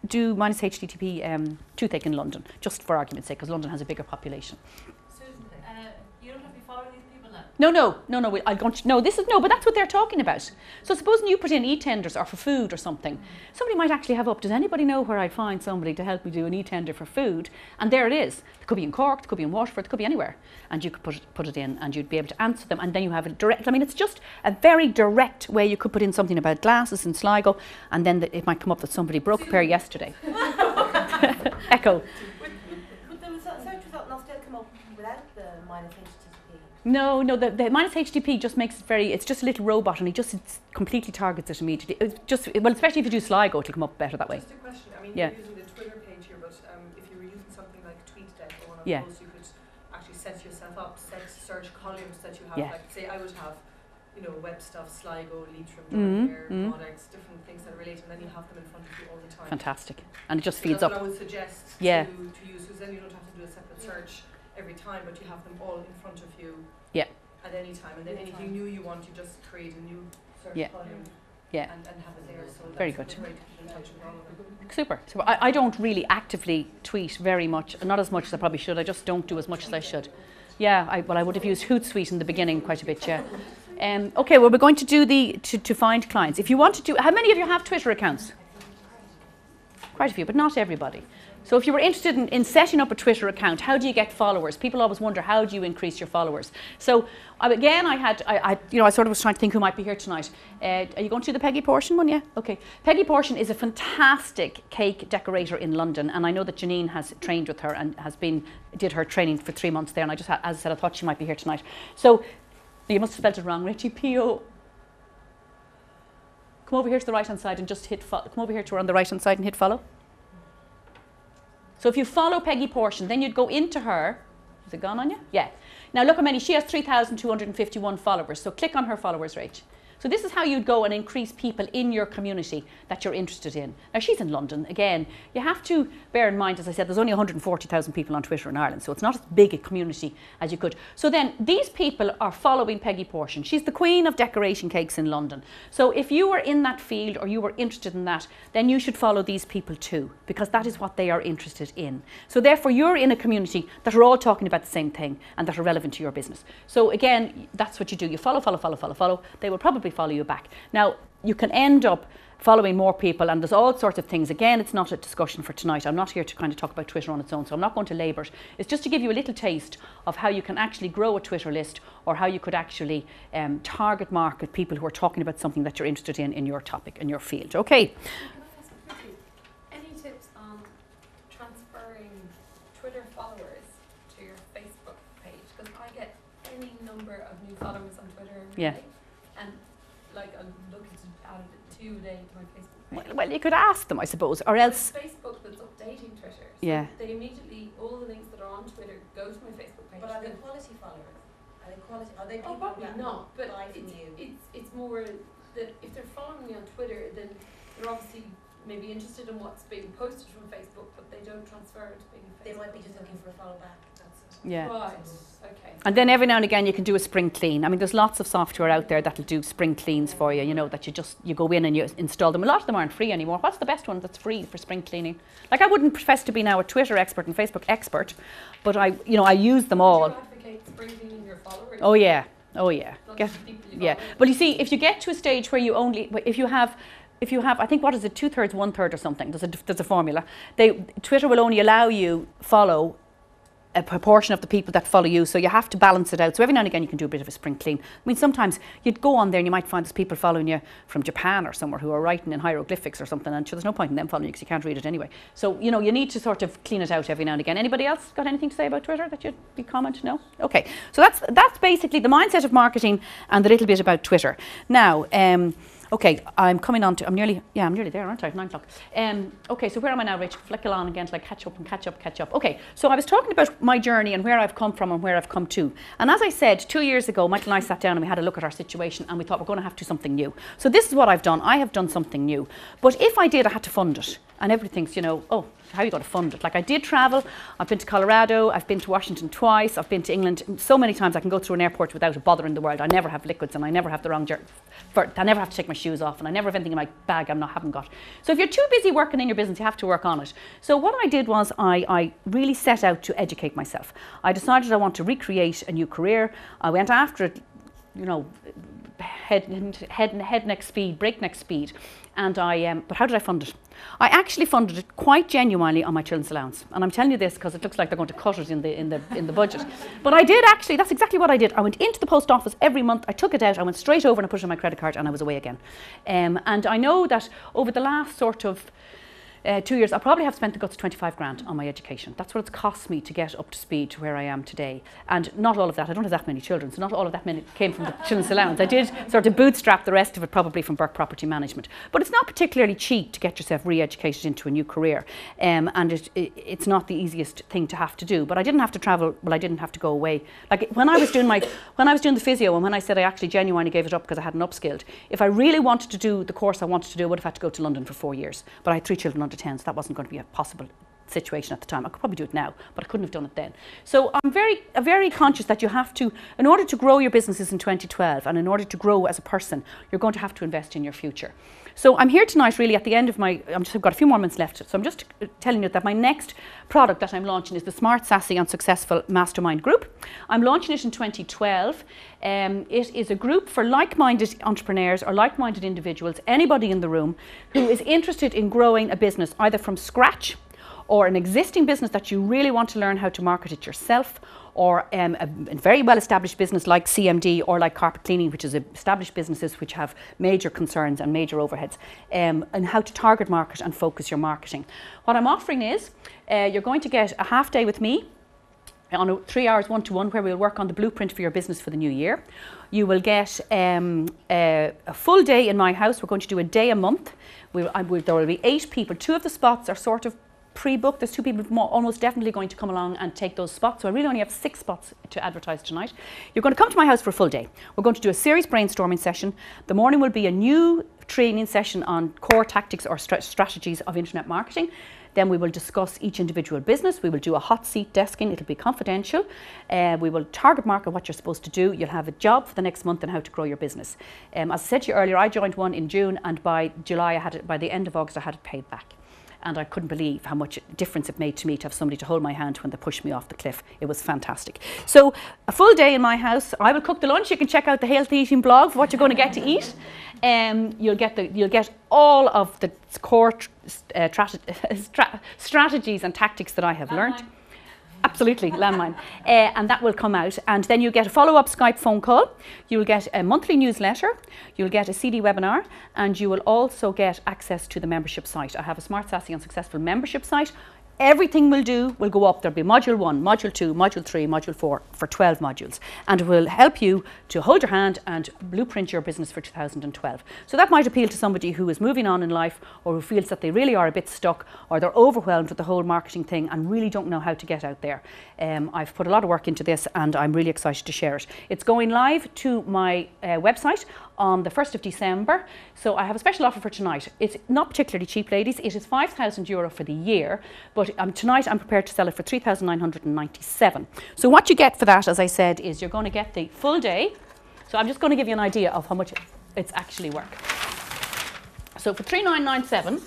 Speaker 1: do minus HTTP toothache in London, just for argument's sake, because London has a bigger population.
Speaker 2: You don't have to be following these people now.
Speaker 1: No, but that's what they're talking about. So supposing you put in e-tenders or for food or something, somebody might actually have up, does anybody know where I'd find somebody to help me do an e-tender for food? And there it is. It could be in Cork, it could be in Waterford, it could be anywhere. And you could put it in and you'd be able to answer them, and then you have it direct. I mean, it's just a very direct way. You could put in something about glasses in Sligo, and then it might come up that somebody broke a pair yesterday. Echo.
Speaker 3: Would the search result not still come up without the minus HTTP?
Speaker 1: No, the minus HTTP just makes it it's just a little robot, and it completely targets it immediately. Well, especially if you do Sligo, it'll come up better that way.
Speaker 5: Just a question. I mean,
Speaker 1: Yeah.
Speaker 5: you're using the Twitter page here, but if you were using something like TweetDeck or one of
Speaker 1: Yeah.
Speaker 5: those, you could actually set yourself up, set search columns that you have.
Speaker 1: Yeah.
Speaker 5: Like, say, I would have, web stuff, Sligo, Leitrim,
Speaker 1: Mhm,
Speaker 5: products, different things that relate, and then you have them in front of you all the time.
Speaker 1: Fantastic. And it just
Speaker 5: So
Speaker 1: feeds
Speaker 5: that's
Speaker 1: up.
Speaker 5: what I would suggest
Speaker 1: Yeah.
Speaker 5: to use, because then you don't have to do a separate search every time, but you have them all in front of you.
Speaker 1: Yeah.
Speaker 5: At any time, and then anything new you want, you just create a new search
Speaker 1: Yeah.
Speaker 5: column.
Speaker 1: Yeah.
Speaker 5: And have it there. So
Speaker 1: Very
Speaker 5: that's
Speaker 1: good.
Speaker 5: a way to keep in touch with all of them.
Speaker 1: Super. So I don't really actively tweet very much, not as much as I probably should. I just don't do as much as I should. Yeah, I would have used Hootsuite in the beginning quite a bit, yeah. Okay, well, we're going to do to find clients. If you want to how many of you have Twitter accounts? Quite a few, but not everybody. So if you were interested in setting up a Twitter account, how do you get followers? People always wonder, how do you increase your followers? So again, I sort of was trying to think who might be here tonight. Are you going to do the Peggy Portion one? Yeah? Okay. Peggy Portion is a fantastic cake decorator in London, and I know that Janine has trained with her and did her training for 3 months there, and as I said, I thought she might be here tonight. So you must have spelled it wrong, Richie, P-O. Come over here to the right-hand side and just hit follow. Come over here to her on the right-hand side and hit follow. So if you follow Peggy Portion, then you'd go into her. Is it gone on you? Yeah. Now look how many. She has 3,251 followers. So click on her followers, Rach. So this is how you'd go and increase people in your community that you're interested in. Now she's in London. Again, you have to bear in mind, as I said, there's only 140,000 people on Twitter in Ireland, so it's not as big a community as you could. So then these people are following Peggy Portion. She's the queen of decoration cakes in London. So if you were in that field or you were interested in that, then you should follow these people too, because that is what they are interested in. So therefore you're in a community that are all talking about the same thing and that are relevant to your business. So again, that's what you do. You follow. They will probably follow you back. Now, you can end up following more people, and there's all sorts of things. Again, it's not a discussion for tonight. I'm not here to kind of talk about Twitter on its own, so I'm not going to labour it. It's just to give you a little taste of how you can actually grow a Twitter list, or how you could actually target market people who are talking about something that you're interested in your topic, in your field. Okay.
Speaker 2: Can I ask quickly, any tips on transferring Twitter followers to your Facebook page? Because I get any number of new followers on Twitter every
Speaker 1: Yeah.
Speaker 2: day, and like I'm looking to add 2 a day to my Facebook page.
Speaker 1: Well, you could ask them, I suppose, or else.
Speaker 2: It's Facebook that's updating Twitter. So
Speaker 1: Yeah.
Speaker 2: they immediately, all the links that are on Twitter go to my Facebook page.
Speaker 3: But are they quality followers? Are they
Speaker 2: Oh,
Speaker 3: people
Speaker 2: probably
Speaker 3: that
Speaker 2: not, but
Speaker 3: buy from you?
Speaker 2: it's more that if they're following me on Twitter, then they're obviously maybe interested in what's being posted from Facebook, but they don't transfer to being Facebook.
Speaker 3: They might be just looking for a follow back. That's it.
Speaker 1: Yeah.
Speaker 5: Right. Okay.
Speaker 1: And then every now and again you can do a spring clean. I mean, there's lots of software out there that'll do spring cleans for you, you know, that you go in and you install them. A lot of them aren't free anymore. What's the best one that's free for spring cleaning? Like, I wouldn't profess to be now a Twitter expert and Facebook expert, but I use them all.
Speaker 5: Do you advocate spring cleaning your followers?
Speaker 1: Oh yeah. Oh yeah.
Speaker 5: Not
Speaker 1: Get,
Speaker 5: just the people you
Speaker 1: yeah.
Speaker 5: follow?
Speaker 1: Well, you see, if you get to a stage where you only, if you have, I think, what is it, 2/3, 1/3 or something, there's a formula. Twitter will only allow you follow a proportion of the people that follow you, so you have to balance it out. So every now and again you can do a bit of a spring clean. I mean, sometimes you'd go on there and you might find there's people following you from Japan or somewhere who are writing in hieroglyphics or something, and sure, there's no point in them following you because you can't read it anyway. So, you know, you need to sort of clean it out every now and again. Anybody else got anything to say about Twitter that you'd be comment? No? Okay. So that's basically the mindset of marketing and a little bit about Twitter. Now, okay, I'm nearly there, aren't I? 9 o'clock. Okay, so where am I now, Rachel? Flick along again to like catch up. Okay, so I was talking about my journey and where I've come from and where I've come to. And as I said, 2 years ago, Michael and I sat down and we had a look at our situation and we thought we're going to have to do something new. So this is what I've done. I have done something new. But if I did, I had to fund it. And everything's, you know, oh, how are you going to fund it? Like, I did travel. I've been to Colorado. I've been to Washington twice. I've been to England so many times I can go through an airport without a bother in the world. I never have liquids and I never have the wrong I never have to take my shoes off and I never have anything in my bag haven't got. So if you're too busy working in your business, you have to work on it. So what I did was I really set out to educate myself. I decided I want to recreate a new career. I went after it, you know, breakneck speed. And but how did I fund it? I actually funded it quite genuinely on my children's allowance. And I'm telling you this because it looks like they're going to cut it in the budget. But I did actually, that's exactly what I did. I went into the post office every month, I took it out, I went straight over and I put it on my credit card and I was away again. And I know that over the last sort of 2 years, I probably have spent the guts of 25 grand on my education. That's what it's cost me to get up to speed to where I am today. And not all of that, I don't have that many children, so not all of that many came from the children's allowance. I did sort of bootstrap the rest of it probably from Burke Property Management. But it's not particularly cheap to get yourself re-educated into a new career. And it's not the easiest thing to have to do. But I didn't have to travel, well, I didn't have to go away. Like when I was doing the physio, and when I said I actually genuinely gave it up because I hadn't upskilled, if I really wanted to do the course I wanted to do, I would have had to go to London for 4 years. But I had 3 children under 10, so that wasn't going to be a possible situation at the time. I could probably do it now, but I couldn't have done it then. So I'm very conscious that you have to, in order to grow your businesses in 2012 and in order to grow as a person, you're going to have to invest in your future. So I'm here tonight really at the end of I've got a few more minutes left, so I'm just telling you that my next product that I'm launching is the Smart, Sassy and Successful Mastermind Group. I'm launching it in 2012. It is a group for like-minded entrepreneurs or like-minded individuals, anybody in the room who is interested in growing a business either from scratch or an existing business that you really want to learn how to market it yourself, or a very well-established business like CMD or like carpet cleaning, which is established businesses which have major concerns and major overheads, and how to target market and focus your marketing. What I'm offering is you're going to get a half day with me on 3 hours one-to-one where we'll work on the blueprint for your business for the new year. You will get a full day in my house. We're going to do a day a month. There will be 8 people. 2 of the spots are sort of pre-booked. There's 2 people almost definitely going to come along and take those spots. So I really only have 6 spots to advertise tonight. You're going to come to my house for a full day. We're going to do a serious brainstorming session. The morning will be a new training session on core tactics or strategies of internet marketing. Then we will discuss each individual business. We will do a hot seat desking. It'll be confidential. We will target market what you're supposed to do. You'll have a job for the next month and how to grow your business. As I said to you earlier, I joined one in June, and by July, by the end of August, I had it paid back. And I couldn't believe how much difference it made to me to have somebody to hold my hand when they pushed me off the cliff. It was fantastic. So a full day in my house. I will cook the lunch. You can check out the Healthy Eating blog for what you're going to get to eat. You'll get all of the core strategies and tactics that I have learned. Absolutely, landmine. And that will come out. And then you'll get a follow-up Skype phone call. You'll get a monthly newsletter. You'll get a CD webinar. And you will also get access to the membership site. I have a Smart, Sassy and Successful membership site. Everything will go up. There'll be module 1, module 2, module 3, module 4 for 12 modules. And it will help you to hold your hand and blueprint your business for 2012. So that might appeal to somebody who is moving on in life, or who feels that they really are a bit stuck, or they're overwhelmed with the whole marketing thing and really don't know how to get out there. I've put a lot of work into this and I'm really excited to share it. It's going live to my website on the 1st of December. So I have a special offer for tonight. It's not particularly cheap, ladies. It is €5,000 for the year, but tonight I'm prepared to sell it for €3,997. So what you get for that, as I said, is you're going to get the full day. So I'm just going to give you an idea of how much it's actually worth. So for €3,997,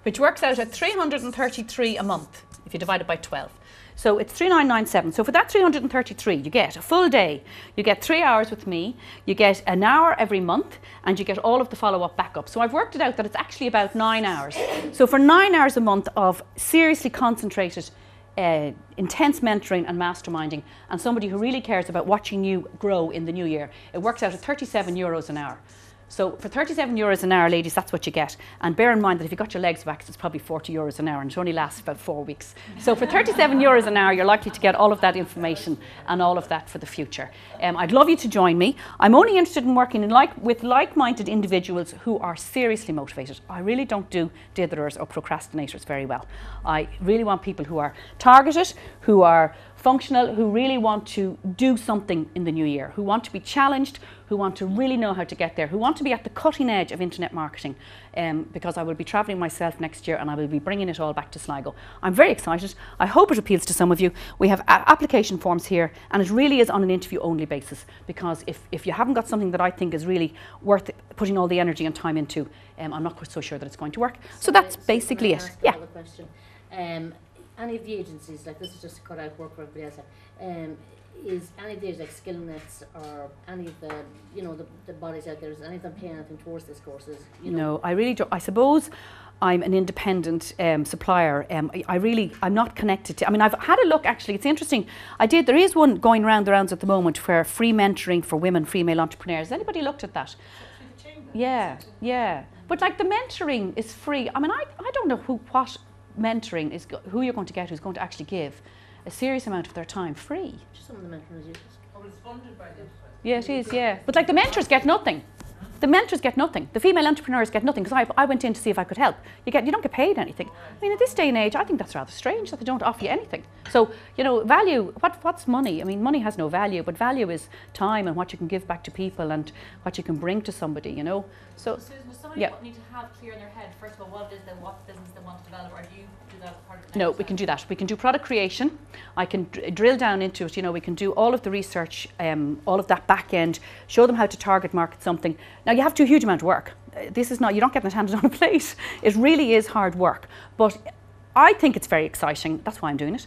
Speaker 1: which works out at $333 a month if you divide it by 12. So it's $3,997. So for that $333, you get a full day, you get 3 hours with me, you get an hour every month, and you get all of the follow-up backup. So I've worked it out that it's actually about 9 hours. So for 9 hours a month of seriously concentrated, intense mentoring and masterminding, and somebody who really cares about watching you grow in the new year, it works out at €37 an hour. So for €37 an hour, ladies, that's what you get. And bear in mind that if you got your legs waxed, it's probably €40 an hour, and it only lasts about 4 weeks. So for €37 an hour, you're likely to get all of that information and all of that for the future. I'd love you to join me. I'm only interested in working with like-minded individuals who are seriously motivated. I really don't do ditherers or procrastinators very well. I really want people who are targeted, who are functional, who really want to do something in the new year, who want to be challenged, who want to really know how to get there, who want to be at the cutting edge of internet marketing, because I will be travelling myself next year and I will be bringing it all back to Sligo. I'm very excited. I hope it appeals to some of you. We have application forms here, and it really is on an interview only basis, because if you haven't got something that I think is really worth putting all the energy and time into, I'm not quite so sure that it's going to work. So that's basically it. Yeah.
Speaker 4: Question. Any of the agencies, like this is just to cut out work for everybody else, is any of these like SkillNets or any of the, you know, the bodies out there, is any of them paying anything towards this course?
Speaker 1: No, I really don't. I suppose I'm an independent supplier. I'm not connected to, I mean, I've had a look actually, it's interesting. There is one going around the rounds at the moment for free mentoring for women, female entrepreneurs. Has anybody looked at that? Yeah, yeah. But like the mentoring is free. I mean, I don't know what mentoring is, who you're going to get who's going to actually give a serious amount of their time free.
Speaker 4: Some of the mentors use it.
Speaker 5: Oh, it's funded by them.
Speaker 1: Yeah, it is, yeah. But like the mentors get nothing. The mentors get nothing. The female entrepreneurs get nothing, because I went in to see if I could help. You don't get paid anything. I mean, at this day and age, I think that's rather strange that they don't offer you anything. So, you know, value, what's money? I mean, money has no value, but value is time and what you can give back to people and what you can bring to somebody, you know. So
Speaker 2: Susan, does somebody need to have clear in their head, first of all, what business they want to develop, or do you do that as part of the
Speaker 1: No, we can do that. We can do product creation. I can drill down into it. You know, we can do all of the research, all of that back end, show them how to target market something. Now, you have to do a huge amount of work. This is not, you don't get it handed on a plate. It really is hard work. But I think it's very exciting. That's why I'm doing it.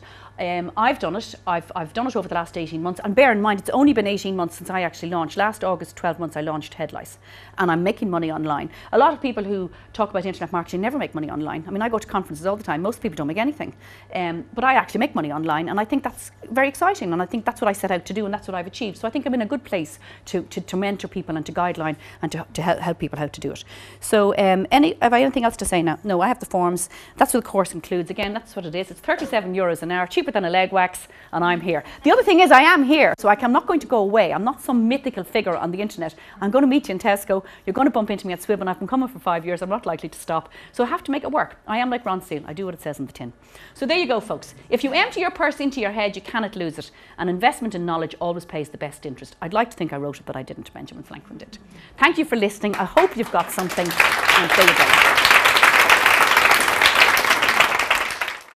Speaker 1: I've done it. I've done it over the last 18 months. And bear in mind, it's only been 18 months since I actually launched. Last August, 12 months, I launched Headlights. And I'm making money online. A lot of people who talk about internet marketing never make money online. I mean, I go to conferences all the time. Most people don't make anything. But I actually make money online. And I think that's very exciting. And I think that's what I set out to do. And that's what I've achieved. So I think I'm in a good place to mentor people and to guideline and to help people how to do it. So have I anything else to say now? No, I have the forms. That's what the course includes. Again, that's what it is. It's €37 an hour, cheaper than a leg wax, and I'm here. The other thing is I am here, so I'm not going to go away. I'm not some mythical figure on the internet. I'm going to meet you in Tesco. You're going to bump into me at SWIBN. I've been coming for 5 years. I'm not likely to stop. So I have to make it work. I am like Ron Steele. I do what it says on the tin. So there you go, folks. If you empty your purse into your head, you cannot lose it. And investment in knowledge always pays the best interest. I'd like to think I wrote it, but I didn't. Benjamin Franklin did. Thank you for listening. I hope you've got something. And there you go.